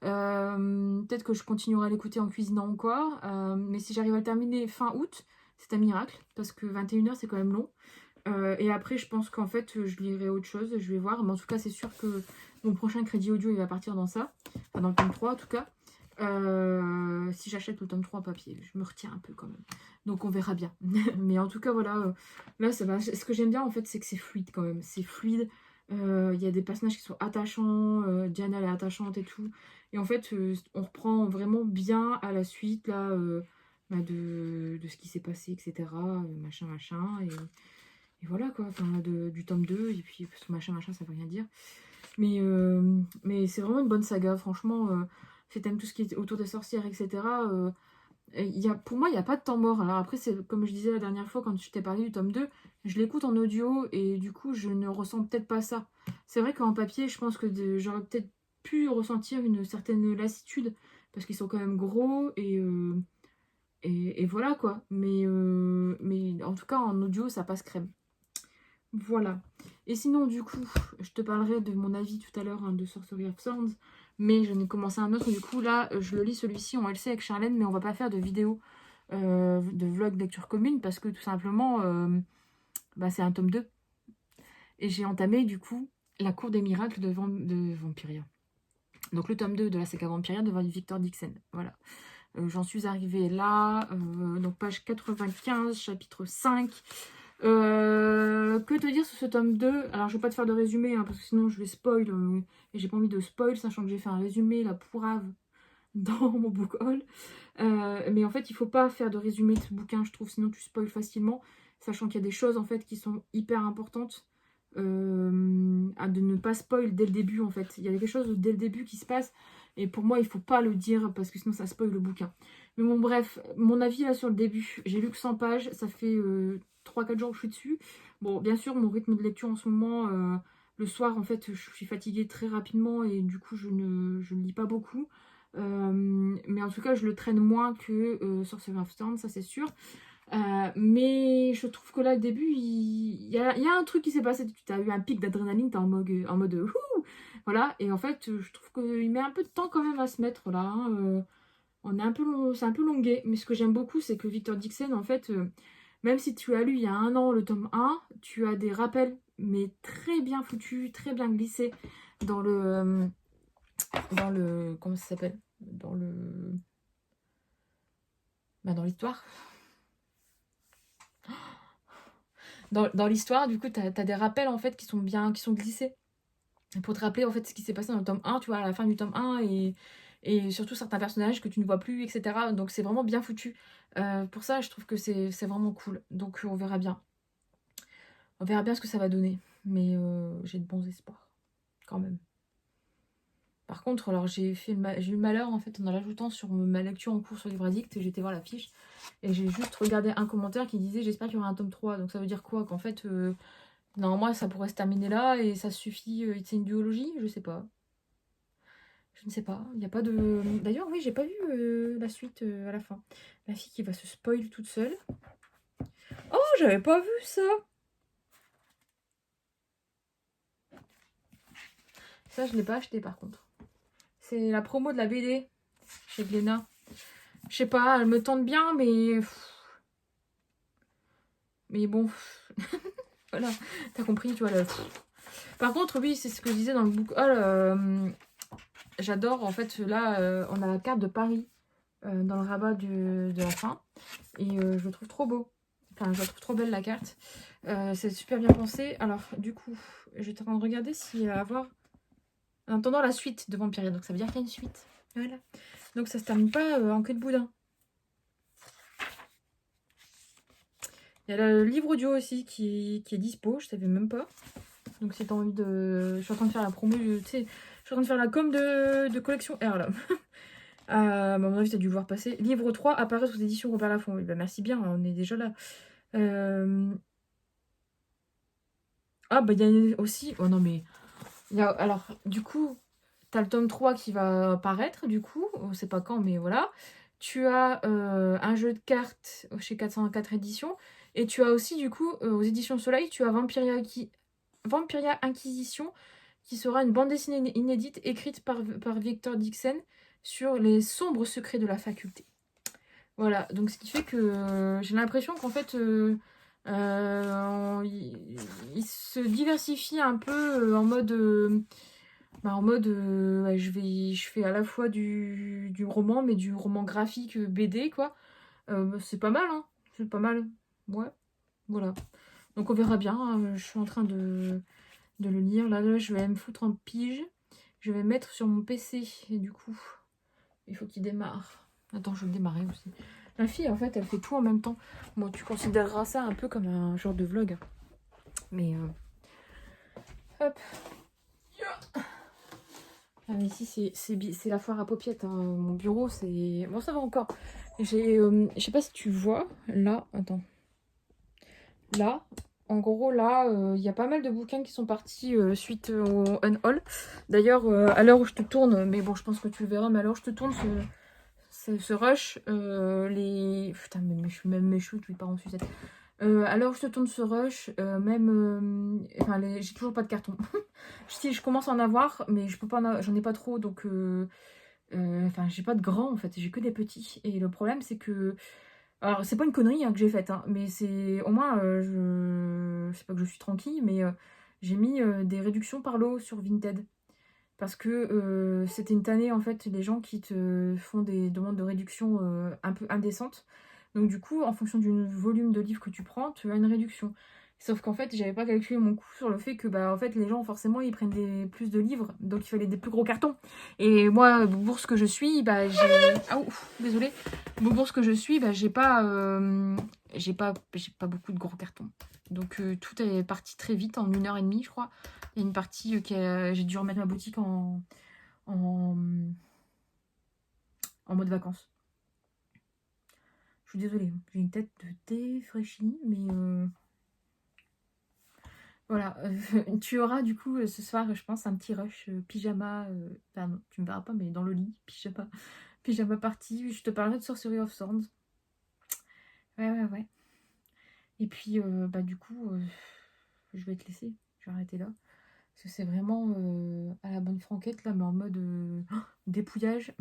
Peut-être que je continuerai à l'écouter en cuisinant ou quoi. Mais si j'arrive à le terminer fin août, c'est un miracle. Parce que 21 heures, c'est quand même long. Et après, je pense qu'en fait, je lirai autre chose. Je vais voir. Mais en tout cas, c'est sûr que mon prochain crédit audio, il va partir dans ça. Enfin, dans le tome 3, en tout cas. Si j'achète le tome 3 en papier. Je me retiens un peu quand même. Donc, on verra bien. Mais en tout cas, voilà. Là, ça va. Ce que j'aime bien, en fait, c'est que c'est fluide quand même. C'est fluide. Il y a des personnages qui sont attachants, Diana elle est attachante et tout. Et en fait, on reprend vraiment bien à la suite là, bah, de ce qui s'est passé, etc. Machin, machin. Et voilà quoi, enfin, du tome 2, et puis parce que machin, machin, ça veut rien dire. Mais c'est vraiment une bonne saga, franchement. Si t'aimes tout ce qui est autour des sorcières, etc. Pour moi, il n'y a pas de temps mort. Alors après, c'est comme je disais la dernière fois quand je t'ai parlé du tome 2, je l'écoute en audio et du coup, je ne ressens peut-être pas ça. C'est vrai qu'en papier, je pense que j'aurais peut-être pu ressentir une certaine lassitude parce qu'ils sont quand même gros et voilà quoi. Mais en tout cas, en audio, ça passe crème. Voilà. Et sinon, du coup, je te parlerai de mon avis tout à l'heure, hein, de Sorcery of Thorns. Mais j'en ai commencé un autre. Du coup, là, je le lis celui-ci en LC avec Charlène. Mais on va pas faire de vidéo, de vlog lecture commune. Parce que tout simplement, bah, c'est un tome 2. Et j'ai entamé, du coup, La Cour des Miracles de Vampiria. Donc le tome 2 de la saga Vampiria de Victor Dixon. Voilà. J'en suis arrivée là. Donc page 95, chapitre 5. Que te dire sur ce tome 2? Alors je vais pas te faire de résumé, hein, parce que sinon je vais spoil, et j'ai pas envie de spoil, sachant que j'ai fait un résumé, la pourrave, dans mon book haul. Mais en fait il faut pas faire de résumé de ce bouquin, je trouve, sinon tu spoil facilement, sachant qu'il y a des choses en fait qui sont hyper importantes, de ne pas spoil dès le début. En fait il y a quelque chose dès le début qui se passe, et pour moi il faut pas le dire parce que sinon ça spoil le bouquin. Mais bon, bref, mon avis là sur le début, j'ai lu que 100 pages, ça fait 3-4 jours que je suis dessus. Bon, bien sûr, mon rythme de lecture en ce moment, le soir, en fait, je suis fatiguée très rapidement et du coup, je ne lis pas beaucoup. Mais en tout cas, je le traîne moins que Sorcerer of Stone, ça c'est sûr. Mais je trouve que là, le début, il y a un truc qui s'est passé. Tu as eu un pic d'adrénaline, t'es en mode ouh, voilà. Et en fait, je trouve qu'il met un peu de temps quand même à se mettre là, hein. C'est un peu longué. Mais ce que j'aime beaucoup, c'est que Victor Dixon, en fait, même si tu as lu il y a un an le tome 1, tu as des rappels, mais très bien foutus, très bien glissés dans le comment ça s'appelle, dans l'histoire. Dans l'histoire, du coup, tu as des rappels en fait qui sont glissés pour te rappeler en fait ce qui s'est passé dans le tome 1, tu vois, à la fin du tome 1, et surtout certains personnages que tu ne vois plus, etc. Donc c'est vraiment bien foutu. Pour ça, je trouve que c'est vraiment cool. Donc on verra bien. On verra bien ce que ça va donner. Mais j'ai de bons espoirs, quand même. Par contre, alors j'ai eu le malheur, en fait, en l'ajoutant sur ma lecture en cours sur Livre Addict, j'étais voir la fiche, et j'ai juste regardé un commentaire qui disait « J'espère qu'il y aura un tome 3 ». Donc ça veut dire quoi? Qu'en fait, normalement, ça pourrait se terminer là, et ça suffit, c'est une duologie? Je sais pas. Je ne sais pas, il n'y a pas de... D'ailleurs, oui, j'ai pas vu la suite à la fin. La fille qui va se spoil toute seule. Oh, j'avais pas vu ça! Ça, je l'ai pas acheté, par contre. C'est la promo de la BD chez Glénat. Je sais pas, elle me tente bien, mais... Mais bon, voilà, t'as compris, tu vois. Par contre, oui, c'est ce que je disais dans le book haul. J'adore, en fait, là, on a la carte de Paris dans le rabat de la fin. Et je le trouve trop beau. Enfin, je la trouve trop belle, la carte. C'est super bien pensé. Alors, du coup, j'étais en train de regarder s'il y a à voir... En attendant la suite de Vampiria. Donc, ça veut dire qu'il y a une suite. Voilà. Donc, ça se termine pas en queue de boudin. Il y a le livre audio aussi qui est dispo, je savais même pas. Donc si t'as envie de... Je suis en train de faire la promo, tu sais, je suis en train de faire la com de collection R là. À mon avis, t'as dû voir passer. Livre 3 apparaît aux éditions Robert Laffont. Oui, bah merci bien, on est déjà là. Ah bah il y a aussi... Oh non mais... Alors, du coup, t'as le tome 3 qui va apparaître, du coup. On sait pas quand, mais voilà. Tu as un jeu de cartes chez 404 éditions. Et tu as aussi, du coup, aux éditions Soleil, tu as Vampiria Inquisition, qui sera une bande dessinée inédite écrite par Victor Dixon sur les sombres secrets de la faculté. Voilà, donc ce qui fait que j'ai l'impression qu'en fait, il se diversifie un peu en mode... ouais, je fais à la fois du roman, mais du roman graphique BD, quoi. C'est pas mal, hein. C'est pas mal. Ouais, voilà. Donc on verra bien, hein. Je suis en train de de le lire. Là, je vais me foutre en pige. Je vais mettre sur mon PC. Et du coup, il faut qu'il démarre. Attends, je vais le démarrer aussi. La fille, en fait, elle fait tout en même temps. Bon, tu considéreras ça un peu comme un genre de vlog. Mais, hop. Ah, mais ici, c'est la foire à paupiètes. Hein. Mon bureau, c'est... Bon, ça va encore. J'ai... je sais pas si tu vois. Là, attends. Là, en gros, là, il y a pas mal de bouquins qui sont partis suite au unhaul. D'ailleurs, à l'heure où je te tourne, mais bon, je pense que tu le verras, mais à l'heure où je te tourne, ce rush, les... Putain, même mes chutes, ils partent en sucette. À l'heure où je te tourne ce rush, même... Enfin, j'ai toujours pas de carton. Si, je commence à en avoir, mais je peux pas j'en ai pas trop, donc... Enfin, j'ai pas de grands, en fait, j'ai que des petits. Et le problème, c'est que... Alors, c'est pas une connerie hein, que j'ai faite, hein, mais c'est au moins, je sais pas que je suis tranquille, mais j'ai mis des réductions par lot sur Vinted. Parce que c'était une tannée, en fait, les gens qui te font des demandes de réduction un peu indécentes. Donc, du coup, en fonction du volume de livres que tu prends, tu as une réduction. Sauf qu'en fait, j'avais pas calculé mon coût sur le fait que bah en fait les gens forcément ils prennent plus de livres, donc il fallait des plus gros cartons. Et moi, bourse que je suis, bah j'ai... Ah ouf, désolée. Bourse que je suis, bah j'ai pas beaucoup de gros cartons. Donc tout est parti très vite, en 1 h 30 je crois. Il y a une partie j'ai dû remettre ma boutique en, en mode vacances. Je suis désolée, j'ai une tête de défraîchie, mais... Voilà, tu auras du coup ce soir, je pense, un petit rush pyjama. Pardon, tu me verras pas, mais dans le lit, pyjama party. Je te parlerai de Sorcery of Swords. Ouais. Et puis, bah du coup, je vais te laisser. Je vais arrêter là. Parce que c'est vraiment à la bonne franquette, là, mais en mode dépouillage.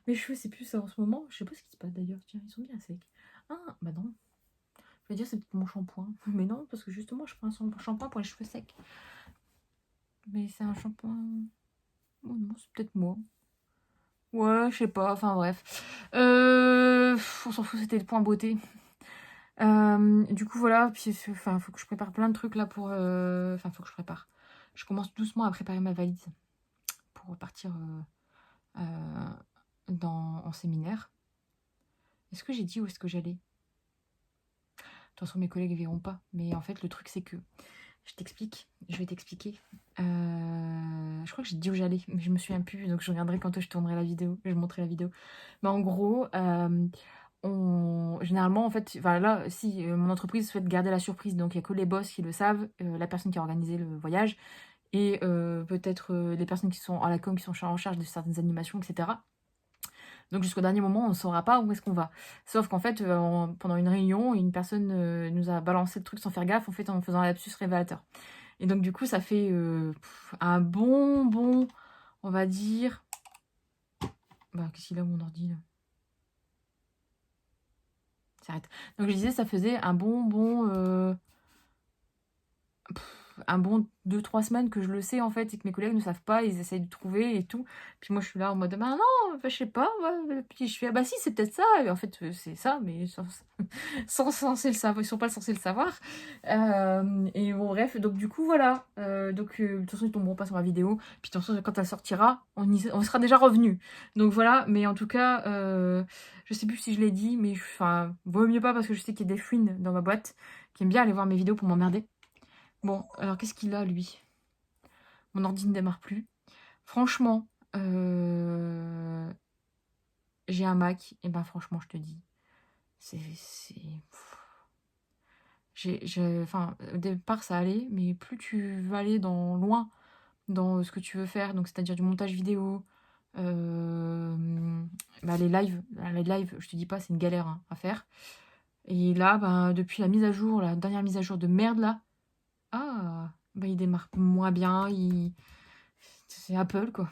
Mes cheveux, c'est plus ça en ce moment. Je sais pas ce qui se passe d'ailleurs. Tiens, ils sont bien secs. Ah, bah non. Je vais dire c'est peut-être mon shampoing. Mais non, parce que justement, je prends un shampoing pour les cheveux secs. Mais c'est un shampoing... Oh non, c'est peut-être moi. Ouais, je sais pas, enfin bref. On s'en fout, c'était le point beauté. Du coup, voilà, puis enfin, faut que je prépare plein de trucs là pour... Enfin, faut que je prépare. Je commence doucement à préparer ma valise pour partir en séminaire. Est-ce que j'ai dit où est-ce que j'allais? De toute façon, mes collègues ne verront pas. Mais en fait, le truc, c'est que... Je vais t'expliquer. Je crois que j'ai dit où j'allais, mais je me souviens plus, donc je regarderai quand je tournerai la vidéo, je montrerai la vidéo. Mais en gros, généralement, en fait, enfin là, si mon entreprise souhaite garder la surprise, donc il n'y a que les boss qui le savent, la personne qui a organisé le voyage, et peut-être les personnes qui sont à la com, qui sont en charge de certaines animations, etc. Donc jusqu'au dernier moment, on ne saura pas où est-ce qu'on va. Sauf qu'en fait, pendant une réunion, une personne nous a balancé le truc sans faire gaffe, en fait, en faisant un lapsus révélateur. Et donc du coup, ça fait un bon, on va dire... Bah, qu'est-ce qu'il a mon ordi là? S'arrête. Donc je disais, ça faisait un bon 2-3 semaines que je le sais en fait et que mes collègues ne savent pas, ils essayent de trouver et tout. Puis moi je suis là en mode bah non, bah, je sais pas. Ouais. Puis je fais ah bah si c'est peut-être ça. Et en fait c'est ça, mais sans censé le savoir, ils sont pas censés le savoir. Et bon bref, donc du coup voilà. Donc de toute façon ils tomberont pas sur la vidéo. Puis de toute façon quand elle sortira, on sera déjà revenu. Donc voilà, mais en tout cas, je sais plus si je l'ai dit, mais enfin vaut mieux pas parce que je sais qu'il y a des fouines dans ma boîte qui aiment bien aller voir mes vidéos pour m'emmerder. Bon, alors qu'est-ce qu'il a, lui? Mon ordi ne démarre plus. Franchement, j'ai un Mac, et ben franchement, je te dis, c'est... Enfin, au départ, ça allait, mais plus tu vas aller loin dans ce que tu veux faire, donc c'est-à-dire du montage vidéo, bah, les lives, je te dis pas, c'est une galère hein, à faire. Et là, bah, depuis la mise à jour, la dernière mise à jour de merde, là, bah, il démarre moins bien, c'est Apple, quoi.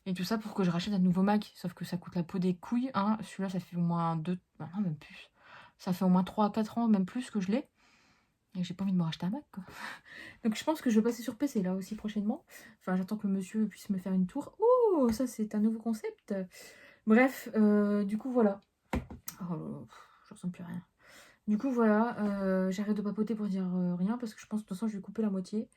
Et tout ça pour que je rachète un nouveau Mac. Sauf que ça coûte la peau des couilles. Hein. Celui-là, ça fait au moins non, même plus. Ça fait au moins 3-4 ans, même plus que je l'ai. Et j'ai pas envie de me racheter un Mac, quoi. Donc je pense que je vais passer sur PC, là, aussi, prochainement. Enfin, j'attends que monsieur puisse me faire une tour. Oh, ça, c'est un nouveau concept. Bref, du coup, voilà. Oh, je ressens plus rien. Du coup, voilà, j'arrête de papoter pour dire rien parce que je pense que de toute façon, je vais couper la moitié.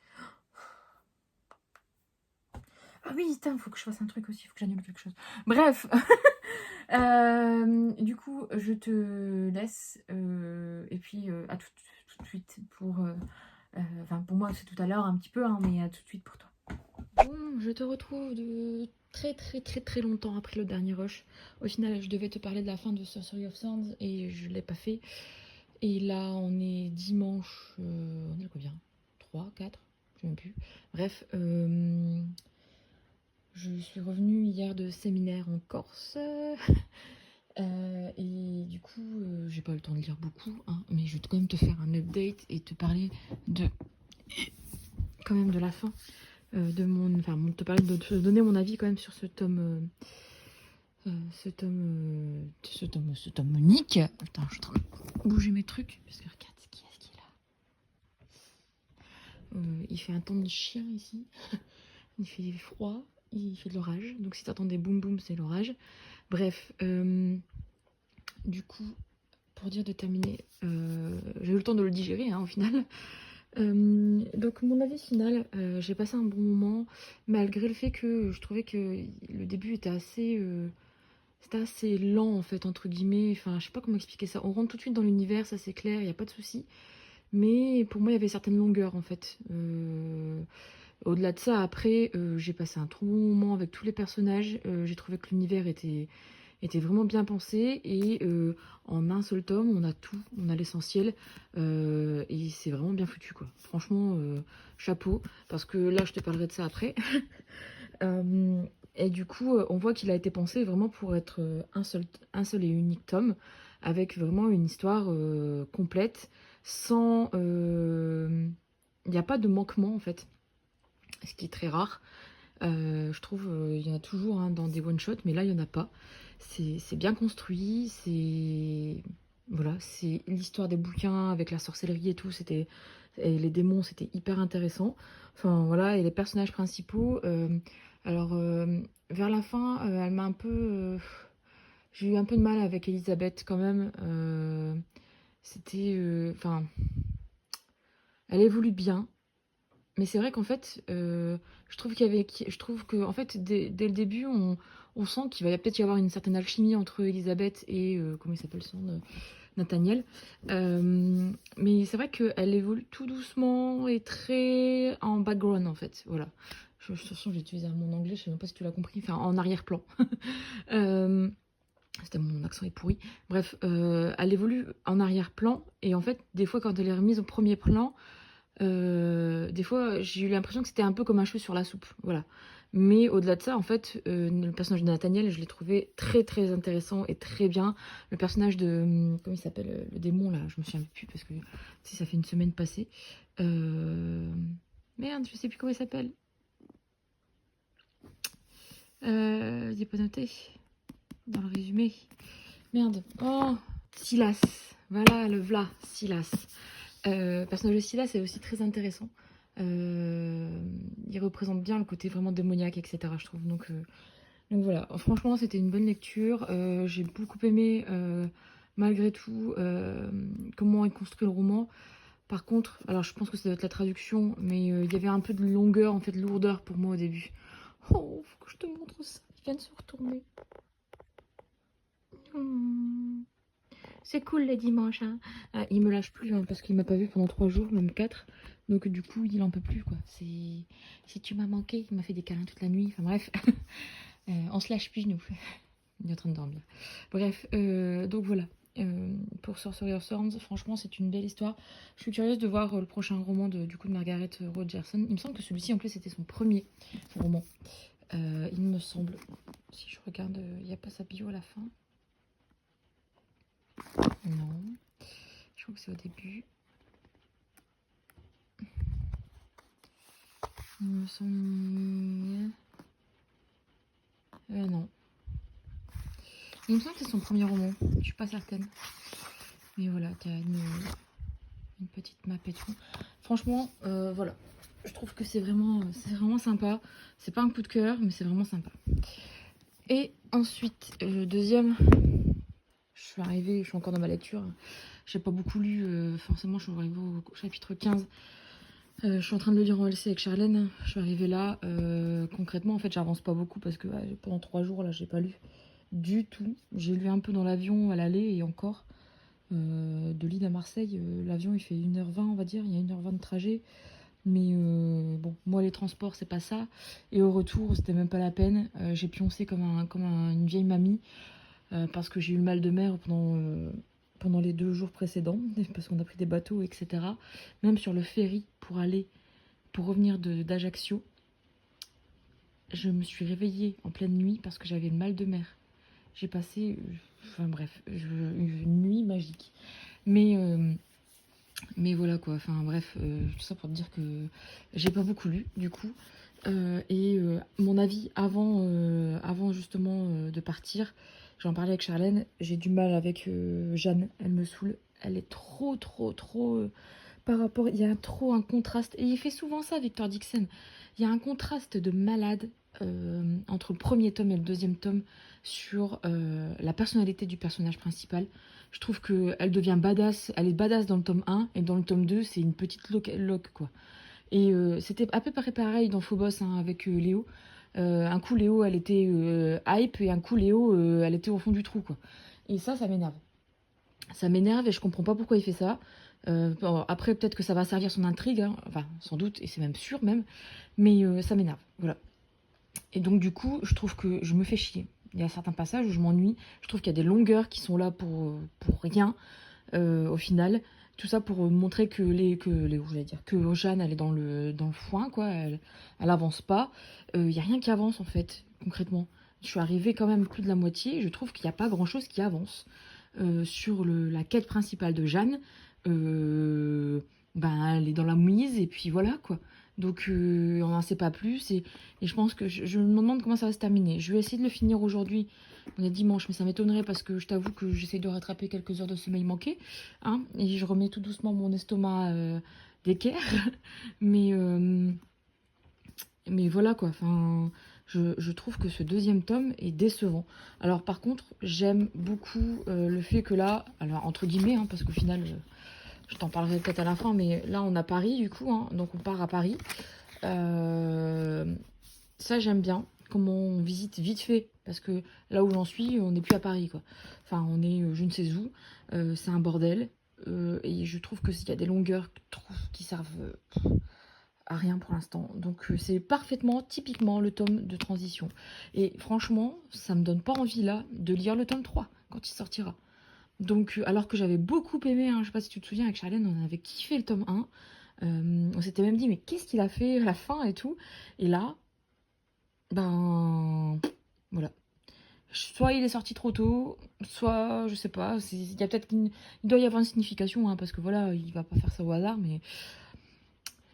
Ah oui, putain, faut que je fasse un truc aussi, faut que j'annule quelque chose. Bref, du coup, je te laisse et puis à tout de suite pour... Enfin, pour moi, c'est tout à l'heure un petit peu, hein, mais à tout de suite pour toi. Bon, je te retrouve de très longtemps après le dernier rush. Au final, je devais te parler de la fin de Sorcery of Sands et je l'ai pas fait. Et là, on est dimanche. On est le combien 3, 4 je sais même plus. Bref, je suis revenue hier de séminaire en Corse. Et du coup, j'ai pas eu le temps de lire beaucoup, hein, mais je vais quand même te faire un update et te parler de quand même de la fin de mon, enfin, te parler de te donner mon avis quand même sur ce tome, ce tome unique. Attends, je suis en train de bouger mes trucs parce que regarde ce qu'il est là. Il fait un temps de chien ici. Il fait froid, il fait de l'orage. Donc si t'entends des boum boum, c'est l'orage. Bref, du coup, pour dire de terminer, j'ai eu le temps de le digérer hein, au final. Donc mon avis final, j'ai passé un bon moment, malgré le fait que je trouvais que le début était c'était assez lent en fait, entre guillemets. Enfin, je sais pas comment expliquer ça. On rentre tout de suite dans l'univers, ça c'est clair, il n'y a pas de souci. Mais pour moi, il y avait certaines longueurs en fait. Au-delà de ça, après, j'ai passé un trop bon moment avec tous les personnages. J'ai trouvé que l'univers était vraiment bien pensé. Et en un seul tome, on a tout, on a l'essentiel. Et c'est vraiment bien foutu, quoi. Franchement, chapeau. Parce que là, je te parlerai de ça après. Et du coup, on voit qu'il a été pensé vraiment pour être un seul et unique tome. Avec vraiment une histoire complète. Sans... Il n'y a pas de manquement, en fait. Ce qui est très rare. Je trouve il y en a toujours hein, dans des one-shots, mais là, il n'y en a pas. C'est bien construit, c'est... Voilà, c'est l'histoire des bouquins avec la sorcellerie et tout, et les démons, c'était hyper intéressant. Enfin, voilà, et les personnages principaux... alors, vers la fin, elle m'a un peu... j'ai eu un peu de mal avec Elisabeth, quand même. C'était... Enfin... elle évolue bien. Mais c'est vrai qu'en fait, je trouve je trouve que en fait, dès le début, on sent qu'il va peut-être y avoir une certaine alchimie entre Elisabeth et comment il s'appelle son Nathaniel. Mais c'est vrai qu'elle évolue tout doucement et très en background en fait. Voilà. De toute façon, j'ai utilisé mon anglais, je sais même pas si tu l'as compris, enfin en arrière-plan. Euh, C'était mon accent est pourri. Bref, elle évolue en arrière-plan et en fait, des fois, quand elle est remise au premier plan, des fois, j'ai eu l'impression que c'était un peu comme un cheveu sur la soupe, voilà. Mais au-delà de ça, en fait, le personnage de Nathaniel, je l'ai trouvé très intéressant et très bien. Le personnage de, comment il s'appelle, le démon, là, je me souviens plus parce que si ça fait une semaine passée. Merde, je sais plus comment il s'appelle. J'ai pas noté dans le résumé. Merde. Oh, Silas. Voilà, le v'là, Silas. Le personnage de Silas est aussi très intéressant. Il représente bien le côté vraiment démoniaque, etc. je trouve. Donc voilà, franchement, c'était une bonne lecture. J'ai beaucoup aimé, malgré tout, comment est construit le roman. Par contre, alors je pense que ça doit être la traduction, mais il y avait un peu de longueur, en fait, de lourdeur pour moi au début. Oh, faut que je te montre ça. Il vient de se retourner. Hmm. C'est cool les dimanches. Hein. Il me lâche plus hein, parce qu'il m'a pas vu pendant 3 jours, même 4. Donc du coup, il en peut plus quoi. Si tu m'as manqué, il m'a fait des câlins toute la nuit. Enfin bref, on se lâche plus nous. Il est en train de dormir. Bref, donc voilà. Pour Sorcery of Thorns, franchement, c'est une belle histoire. Je suis curieuse de voir le prochain roman du coup de Margaret Rogerson. Il me semble que celui-ci en plus c'était son premier roman. Il me semble. Si je regarde, il n'y a pas sa bio à la fin. Non. Je crois que c'est au début. Il me semble... non. Il me semble que c'est son premier roman. Je suis pas certaine. Mais voilà, t'as une petite map et tout. Franchement, voilà. Je trouve que c'est vraiment sympa. C'est pas un coup de cœur, mais c'est vraiment sympa. Et ensuite, le deuxième... Je suis arrivée, je suis encore dans ma lecture. J'ai pas beaucoup lu, forcément, je suis arrivée au chapitre 15. Je suis en train de le lire en LC avec Charlène. Je suis arrivée là. Concrètement, en fait, j'avance pas beaucoup parce que pendant 3 jours, là, j'ai pas lu du tout. J'ai lu un peu dans l'avion à l'aller et encore. De Lille à Marseille, l'avion il fait 1h20, on va dire. Il y a 1h20 de trajet. Mais bon, moi, les transports, c'est pas ça. Et au retour, c'était même pas la peine. J'ai pioncé comme une vieille mamie parce que j'ai eu le mal de mer pendant les 2 jours précédents, parce qu'on a pris des bateaux, etc. Même sur le ferry pour revenir d'Ajaccio, je me suis réveillée en pleine nuit parce que j'avais le mal de mer. J'ai passé, enfin bref, une nuit magique. Mais voilà quoi, enfin bref, tout ça pour te dire que j'ai pas beaucoup lu du coup. Mon avis avant justement de partir, j'en parlais avec Charlène, j'ai du mal avec Jeanne, elle me saoule, elle est trop par rapport, il y a trop un contraste, et il fait souvent ça Victor Dixon, il y a un contraste de malade entre le premier tome et le deuxième tome sur la personnalité du personnage principal. Je trouve qu'elle devient badass, elle est badass dans le tome 1, et dans le tome 2, c'est une petite loque quoi. Et c'était à peu près pareil dans Phobos hein, avec Léo. Un coup Léo elle était hype et un coup Léo elle était au fond du trou quoi. Et ça m'énerve. Ça m'énerve et je comprends pas pourquoi il fait ça. Bon, après peut-être que ça va servir son intrigue, hein. Enfin sans doute et c'est même sûr même. Mais ça m'énerve, voilà. Et donc du coup je trouve que je me fais chier. Il y a certains passages où je m'ennuie. Je trouve qu'il y a des longueurs qui sont là pour rien au final. Tout ça pour montrer que Jeanne, elle est dans le foin, quoi. Elle avance pas. Il y a rien qui avance, en fait, concrètement. Je suis arrivée quand même plus de la moitié. Et je trouve qu'il n'y a pas grand-chose qui avance sur la quête principale de Jeanne. Ben, elle est dans la mouise et puis voilà, quoi. Donc, on n'en sait pas plus. Et je pense que je me demande comment ça va se terminer. Je vais essayer de le finir aujourd'hui. On est dimanche, mais ça m'étonnerait parce que je t'avoue que j'essaie de rattraper quelques heures de sommeil manqué. Hein, et je remets tout doucement mon estomac d'équerre. Mais, euh, mais voilà quoi. Enfin, je trouve que ce deuxième tome est décevant. Alors par contre, j'aime beaucoup le fait que là, alors entre guillemets, hein, parce qu'au final, je t'en parlerai peut-être à la fin, mais là on a Paris du coup, hein, donc on part à Paris. Ça j'aime bien, comment on visite vite fait, parce que là où j'en suis, on n'est plus à Paris quoi. Enfin on est je ne sais où, c'est un bordel, et je trouve que s'il y a des longueurs qui servent à rien pour l'instant. Donc c'est parfaitement, typiquement le tome de transition. Et franchement, ça me donne pas envie là de lire le tome 3 quand il sortira. Donc alors que j'avais beaucoup aimé, hein, je sais pas si tu te souviens avec Charlène, on avait kiffé le tome 1. On s'était même dit mais qu'est-ce qu'il a fait à la fin et tout. Et là, ben voilà. Soit il est sorti trop tôt, soit je sais pas. Il y a peut-être il doit y avoir une signification, hein, parce que voilà, il va pas faire ça au hasard, mais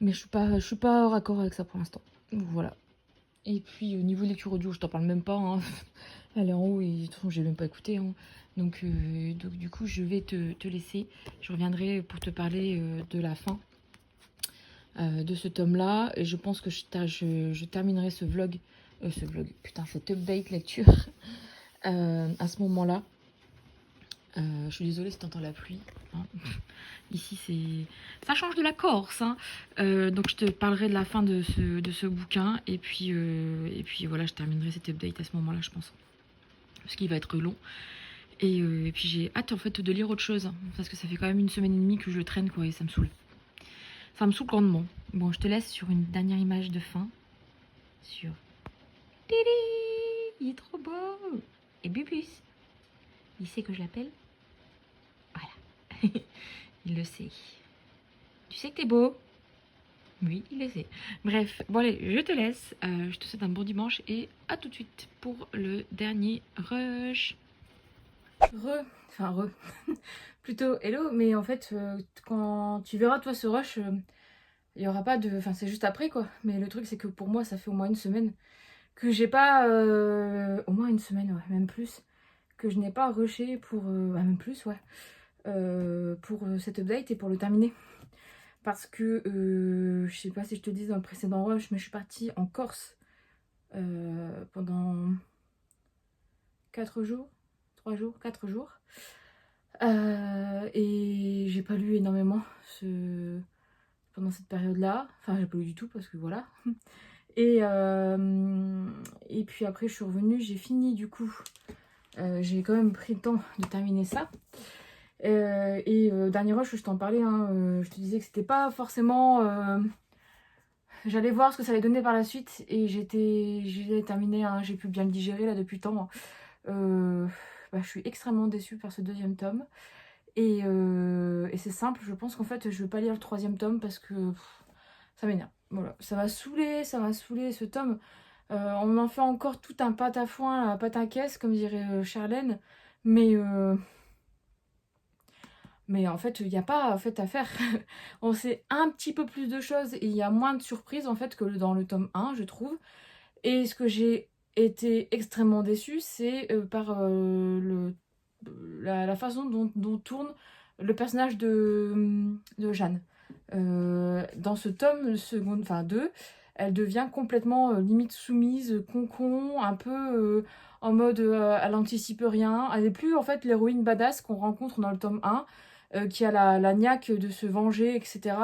je suis pas raccord avec ça pour l'instant. Donc voilà. Et puis au niveau de lecture audio, je t'en parle même pas. Hein. Elle est en haut et de toute façon j'ai même pas écouté. Hein. Donc du coup je vais te laisser. Je reviendrai pour te parler de la fin de ce tome-là. Et je pense que je terminerai ce vlog, putain, cet update lecture à ce moment-là. Je suis désolée si t'entends la pluie. Hein. Ici, ça change de la Corse. Hein. Donc, je te parlerai de la fin de ce bouquin. Et puis voilà, je terminerai cet update à ce moment-là, je pense. Parce qu'il va être long. Et puis, j'ai hâte, en fait, de lire autre chose. Hein, parce que ça fait quand même 1 semaine et demie que je le traîne, quoi. Et ça me saoule. Ça me saoule grandement. Bon, je te laisse sur une dernière image de fin. Sur... Il est trop beau. Et Bubus. Il sait que je l'appelle. Voilà. Il le sait. Tu sais que t'es beau? Oui, il le sait. Bref, bon allez, je te laisse. Je te souhaite un bon dimanche et à tout de suite pour le dernier rush. Enfin, plutôt hello, mais en fait, quand tu verras toi ce rush, il y aura pas de... Enfin, c'est juste après quoi. Mais le truc, c'est que pour moi, ça fait au moins 1 semaine que j'ai pas... Au moins 1 semaine, ouais, même plus. Que je n'ai pas rushé pour... même plus, ouais. Pour cet update et pour le terminer. Parce que, je sais pas si je te dis dans le précédent rush, mais je suis partie en Corse pendant 4 jours, 3 jours, 4 jours. Et j'ai pas lu énormément pendant cette période-là. Enfin, j'ai pas lu du tout parce que voilà. Et puis après, je suis revenue, j'ai fini du coup. J'ai quand même pris le temps de terminer ça. Dernier rush, je t'en parlais, hein, je te disais que c'était pas forcément... j'allais voir ce que ça allait donner par la suite et j'ai terminé, hein, j'ai pu bien le digérer là depuis le temps. Je suis extrêmement déçue par ce 2e tome. Et c'est simple, je pense qu'en fait je vais pas lire le 3e tome parce que ça m'énerve. Voilà, ça m'a saoulé ce tome. On en fait encore tout un pâte à foin, un pâte à caisse, comme dirait Charlène. Mais en fait, il n'y a pas en fait, à faire. On sait un petit peu plus de choses et il y a moins de surprises en fait que dans le tome 1, je trouve. Et ce que j'ai été extrêmement déçue, c'est par la façon dont tourne le personnage de Jeanne. Dans ce tome, le second, enfin 2, elle devient complètement limite soumise, con, un peu en mode elle anticipe rien. Elle n'est plus en fait l'héroïne badass qu'on rencontre dans le tome 1, qui a la niaque de se venger, etc.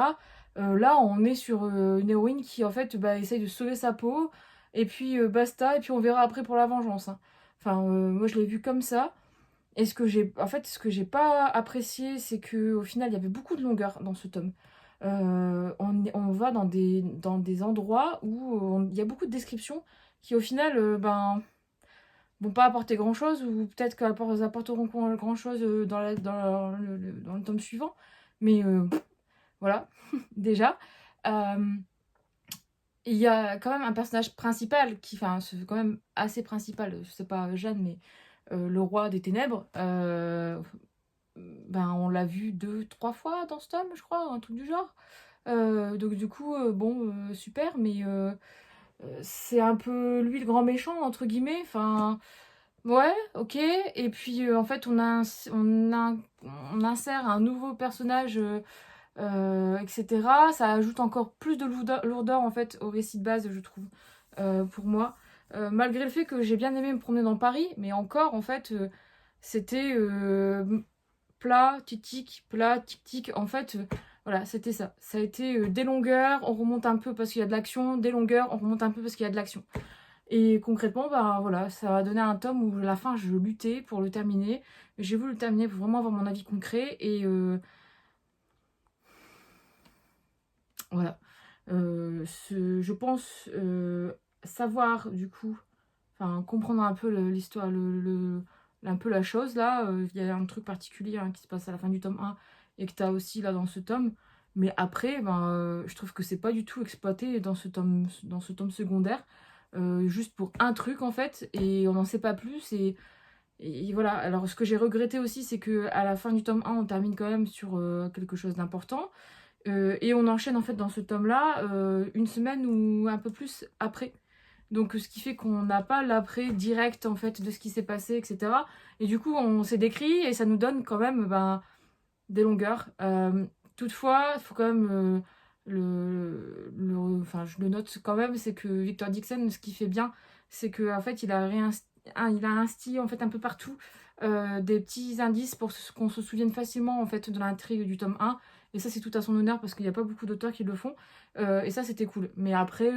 Là, on est sur une héroïne qui en fait essaye de sauver sa peau, et puis basta, et puis on verra après pour la vengeance. Hein. Enfin, moi je l'ai vu comme ça. Et ce que j'ai pas apprécié, c'est que au final, il y avait beaucoup de longueur dans ce tome. On va dans des endroits où il y a beaucoup de descriptions qui, au final, vont pas apporter grand-chose, ou peut-être qu'elles apporteront grand-chose dans le tome suivant. Mais voilà, déjà. Euh, il y a quand même un personnage principal enfin, c'est quand même assez principal, c'est pas Jeanne, mais le roi des ténèbres. On l'a vu 2, 3 fois dans ce tome, je crois, un truc du genre. Donc du coup, super, mais c'est un peu lui le grand méchant, entre guillemets. Enfin, ouais, ok. Et puis en fait, on insère un nouveau personnage, etc. Ça ajoute encore plus de lourdeur en fait au récit de base, je trouve, pour moi. Malgré le fait que j'ai bien aimé me promener dans Paris, mais encore en fait, c'était plat, tic-tic, plat, tic-tic. En fait, voilà, c'était ça. Ça a été des longueurs, on remonte un peu parce qu'il y a de l'action, des longueurs, on remonte un peu parce qu'il y a de l'action. Et concrètement, voilà, ça a donné un tome où à la fin, je luttais pour le terminer. J'ai voulu le terminer pour vraiment avoir mon avis concret. Et voilà. Je pense savoir, du coup, enfin, comprendre un peu l'histoire, un peu la chose, là. Il y a un truc particulier qui se passe à la fin du tome 1 et que tu as aussi là dans ce tome. Mais après, je trouve que c'est pas du tout exploité dans ce tome secondaire. Juste pour un truc, en fait, et on n'en sait pas plus. Et voilà. Alors, ce que j'ai regretté aussi, c'est que à la fin du tome 1, on termine quand même sur quelque chose d'important. Et on enchaîne en fait dans ce tome-là une semaine ou un peu plus après. Donc ce qui fait qu'on n'a pas l'après direct en fait de ce qui s'est passé, etc. Et du coup on s'est décrit et ça nous donne quand même des longueurs. Toutefois, il faut quand même enfin je le note quand même, c'est que Victor Dixon, ce qui fait bien, c'est que en fait il a instillé en fait un peu partout des petits indices pour qu'on se souvienne facilement en fait de l'intrigue du tome 1. Et ça c'est tout à son honneur parce qu'il n'y a pas beaucoup d'auteurs qui le font. Et ça c'était cool. Mais après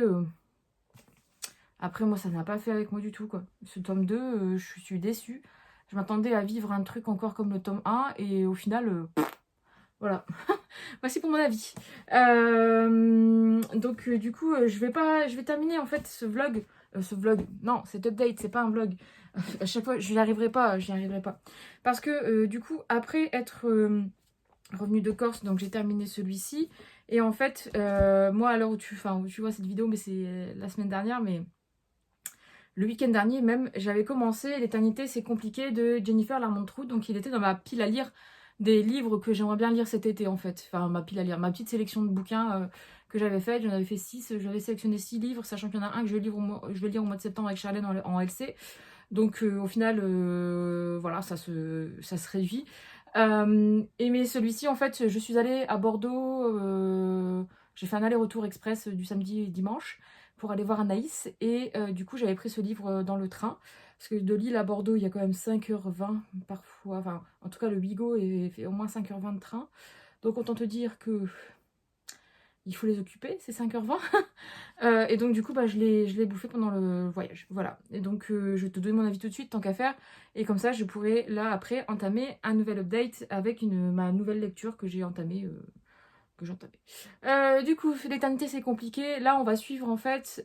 moi ça n'a pas fait avec moi du tout quoi. Ce tome 2, je suis déçue. Je m'attendais à vivre un truc encore comme le tome 1 et au final, voilà. Voici pour mon avis. Donc du coup, je vais terminer en fait ce vlog, non, cet update, c'est pas un vlog. À chaque fois, je n'y arriverai pas. Parce que du coup, après être revenue de Corse, donc j'ai terminé celui-ci. Et en fait, moi, à l'heure où tu vois cette vidéo, mais c'est la semaine dernière, mais le week-end dernier même, j'avais commencé L'éternité, c'est compliqué de Jennifer Larmontrout. Donc il était dans ma pile à lire des livres que j'aimerais bien lire cet été en fait. Enfin, ma pile à lire, ma petite sélection de bouquins que j'avais faite. J'en avais fait 6, j'avais sélectionné 6 livres, sachant qu'il y en a un que je vais lire au mois de septembre avec Charlène en LC. Donc au final, voilà, ça se réduit. Mais celui-ci, en fait, je suis allée à Bordeaux. J'ai fait un aller-retour express du samedi et dimanche pour aller voir Anaïs. Et du coup, j'avais pris ce livre dans le train. Parce que de Lille à Bordeaux, il y a quand même 5h20 parfois. Enfin, en tout cas, le Wigo fait au moins 5h20 de train. Donc, autant te dire que il faut les occuper, ces 5h20. Et donc, du coup, bah, je l'ai bouffé pendant le voyage. Voilà. Et donc, je vais te donner mon avis tout de suite, tant qu'à faire. Et comme ça, je pourrai, là, après, entamer un nouvel update avec ma nouvelle lecture que j'ai entamée. Du coup, l'éternité, c'est compliqué. Là, on va suivre, en fait...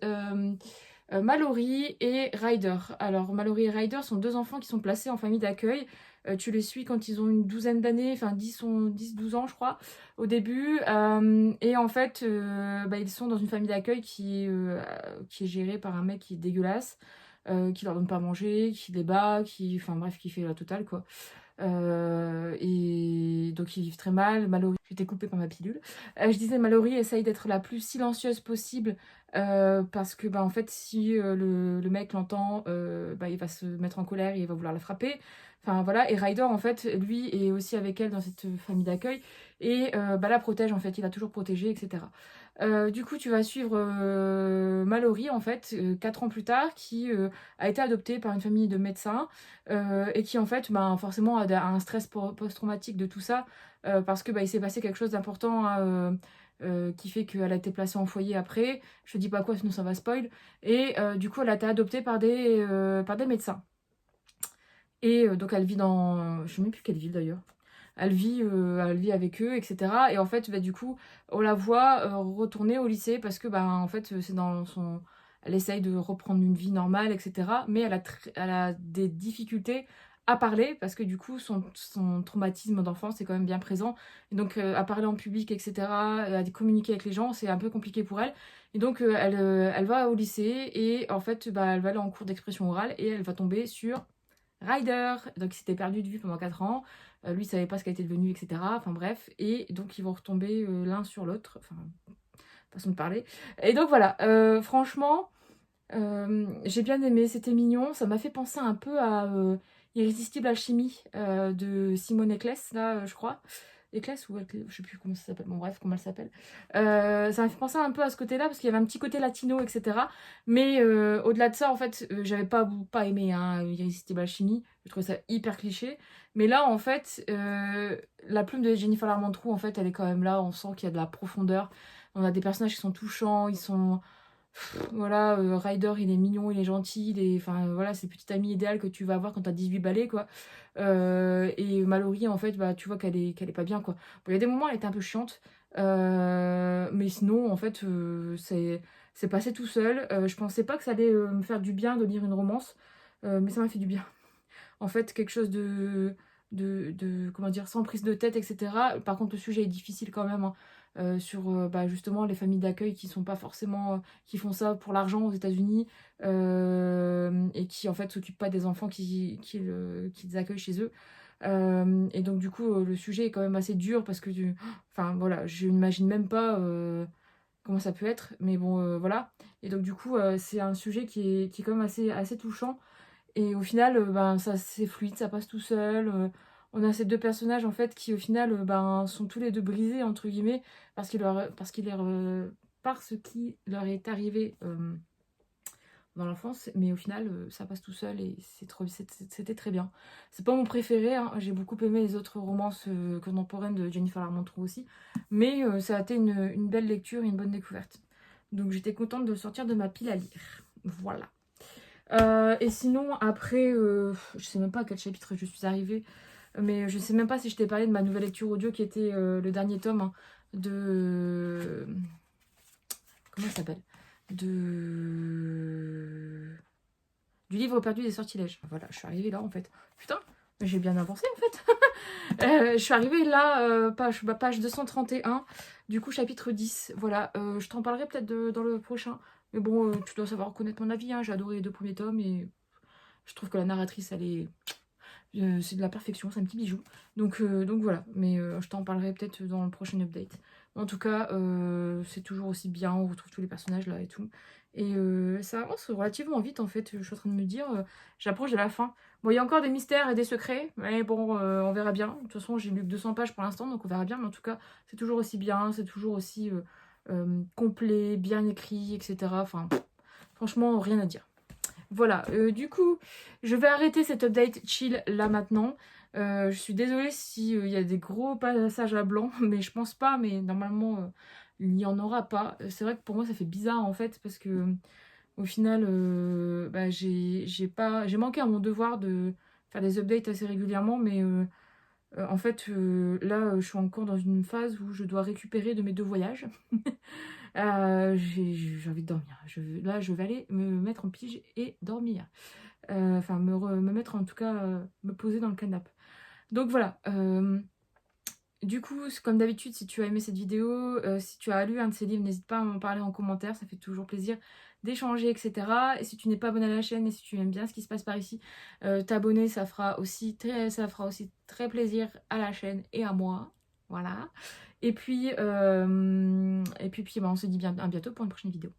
Mallory et Ryder. Alors, Mallory et Ryder sont deux enfants qui sont placés en famille d'accueil. Tu les suis quand ils ont une douzaine d'années, enfin 10-12 ans, je crois, au début. Et en fait, bah, ils sont dans une famille d'accueil qui est gérée par un mec qui est dégueulasse, qui leur donne pas à manger, qui les bat, enfin bref, qui fait la totale, quoi. Et donc ils vivent très mal. Mallory, j'étais coupée par ma pilule. Je disais, Mallory essaye d'être la plus silencieuse possible parce que bah, en fait si le mec l'entend, bah, il va se mettre en colère et il va vouloir la frapper. Enfin voilà, et Ryder en fait lui est aussi avec elle dans cette famille d'accueil et bah, la protège en fait, il a toujours protégé, etc. Du coup tu vas suivre Mallory en fait 4 ans plus tard qui a été adoptée par une famille de médecins et qui en fait bah, forcément a un stress post-traumatique de tout ça parce que bah, il s'est passé quelque chose d'important qui fait qu'elle a été placée en foyer après. Je te dis pas quoi sinon ça va spoil. Et du coup elle a été adoptée par des médecins. Et donc elle vit dans... Je sais même plus quelle ville d'ailleurs. Elle vit avec eux, etc. Et en fait, bah, du coup, on la voit retourner au lycée parce que, bah, en fait, c'est dans son... Elle essaye de reprendre une vie normale, etc. Mais elle a des difficultés à parler parce que, du coup, son traumatisme d'enfance est quand même bien présent. Et donc, à parler en public, etc., à communiquer avec les gens, c'est un peu compliqué pour elle. Et donc, elle va au lycée et, en fait, bah, elle va aller en cours d'expression orale et elle va tomber sur Ryder, donc il s'était perdu de vue pendant 4 ans. Lui, il savait pas ce qu'elle était devenue, etc. Enfin bref, et donc ils vont retomber l'un sur l'autre. Enfin, façon de parler. Et donc voilà, franchement, j'ai bien aimé, c'était mignon. Ça m'a fait penser un peu à Irrésistible Alchimie de Simone Eccles, là, je crois. Eccles ou Eccles, je sais plus comment ça s'appelle. Bon, bref, comment elle s'appelle. Ça m'a fait penser un peu à ce côté-là, parce qu'il y avait un petit côté latino, etc. Mais au-delà de ça, en fait, j'avais pas aimé hein, Irrésistible Alchimie. Je trouvais ça hyper cliché. Mais là, en fait, la plume de Jennifer Larmentrout, en fait, elle est quand même là. On sent qu'il y a de la profondeur. On a des personnages qui sont touchants, ils sont... Voilà, Ryder, il est mignon, il est gentil, enfin voilà, c'est le petit ami idéal que tu vas avoir quand t'as 18 balais, quoi. Et Mallory, en fait, bah, tu vois qu'elle est pas bien, quoi. Bon, il y a des moments, elle était un peu chiante, mais sinon, en fait, c'est passé tout seul. Je pensais pas que ça allait me faire du bien de lire une romance, mais ça m'a fait du bien. En fait, quelque chose comment dire, sans prise de tête, etc. Par contre, le sujet est difficile quand même, hein, sur bah, justement les familles d'accueil qui sont pas forcément, qui font ça pour l'argent aux États-Unis et qui en fait s'occupent pas des enfants qu'ils accueillent chez eux. Et donc du coup, le sujet est quand même assez dur parce que enfin voilà, je n'imagine même pas comment ça peut être, mais bon voilà. Et donc du coup, c'est un sujet qui est quand même assez touchant. Et au final, ben, ça c'est fluide, ça passe tout seul. On a ces deux personnages en fait qui au final ben, sont tous les deux brisés entre guillemets par ce qui leur est arrivé dans l'enfance. Mais au final, ça passe tout seul et c'était très bien. C'est pas mon préféré, hein. J'ai beaucoup aimé les autres romances contemporaines de Jennifer Larmentrout aussi. Mais ça a été une belle lecture et une bonne découverte. Donc j'étais contente de sortir de ma pile à lire. Voilà. Et sinon, après, je sais même pas à quel chapitre je suis arrivée, mais je sais même pas si je t'ai parlé de ma nouvelle lecture audio qui était le dernier tome hein, de... Comment ça s'appelle Du livre perdu des sortilèges. Voilà, je suis arrivée là en fait. Putain, j'ai bien avancé en fait. Je suis arrivée là, page 231, du coup chapitre 10. Voilà, je t'en parlerai peut-être dans le prochain. Mais bon, tu dois savoir connaître mon avis, hein. J'ai adoré les 2 premiers tomes et je trouve que la narratrice, elle est... c'est de la perfection, c'est un petit bijou. Donc voilà, mais je t'en parlerai peut-être dans le prochain update. En tout cas, c'est toujours aussi bien, on retrouve tous les personnages là et tout. Et ça avance relativement vite en fait, je suis en train de me dire, j'approche de la fin. Bon, il y a encore des mystères et des secrets, mais bon, on verra bien. De toute façon, j'ai lu que 200 pages pour l'instant, donc on verra bien. Mais en tout cas, c'est toujours aussi bien, c'est toujours aussi complet, bien écrit, etc. Enfin, franchement, rien à dire. Voilà, du coup, je vais arrêter cette update chill là maintenant. Je suis désolée si il y a des gros passages à blanc, mais je pense pas, mais normalement il n'y en aura pas. C'est vrai que pour moi ça fait bizarre en fait parce que au final bah, j'ai manqué à mon devoir de faire des updates assez régulièrement, mais en fait là je suis encore dans une phase où je dois récupérer de mes 2 voyages. J'ai envie de dormir. Là je vais aller me mettre en pige et dormir. Enfin me mettre en tout cas, me poser dans le canapé. Donc voilà, du coup, comme d'habitude, si tu as aimé cette vidéo, si tu as lu un de ces livres, n'hésite pas à m'en parler en commentaire, ça fait toujours plaisir d'échanger, etc. Et si tu n'es pas abonné à la chaîne et si tu aimes bien ce qui se passe par ici, t'abonner, ça fera aussi très plaisir à la chaîne et à moi. Voilà. Et puis, bah, on se dit bien à bientôt pour une prochaine vidéo.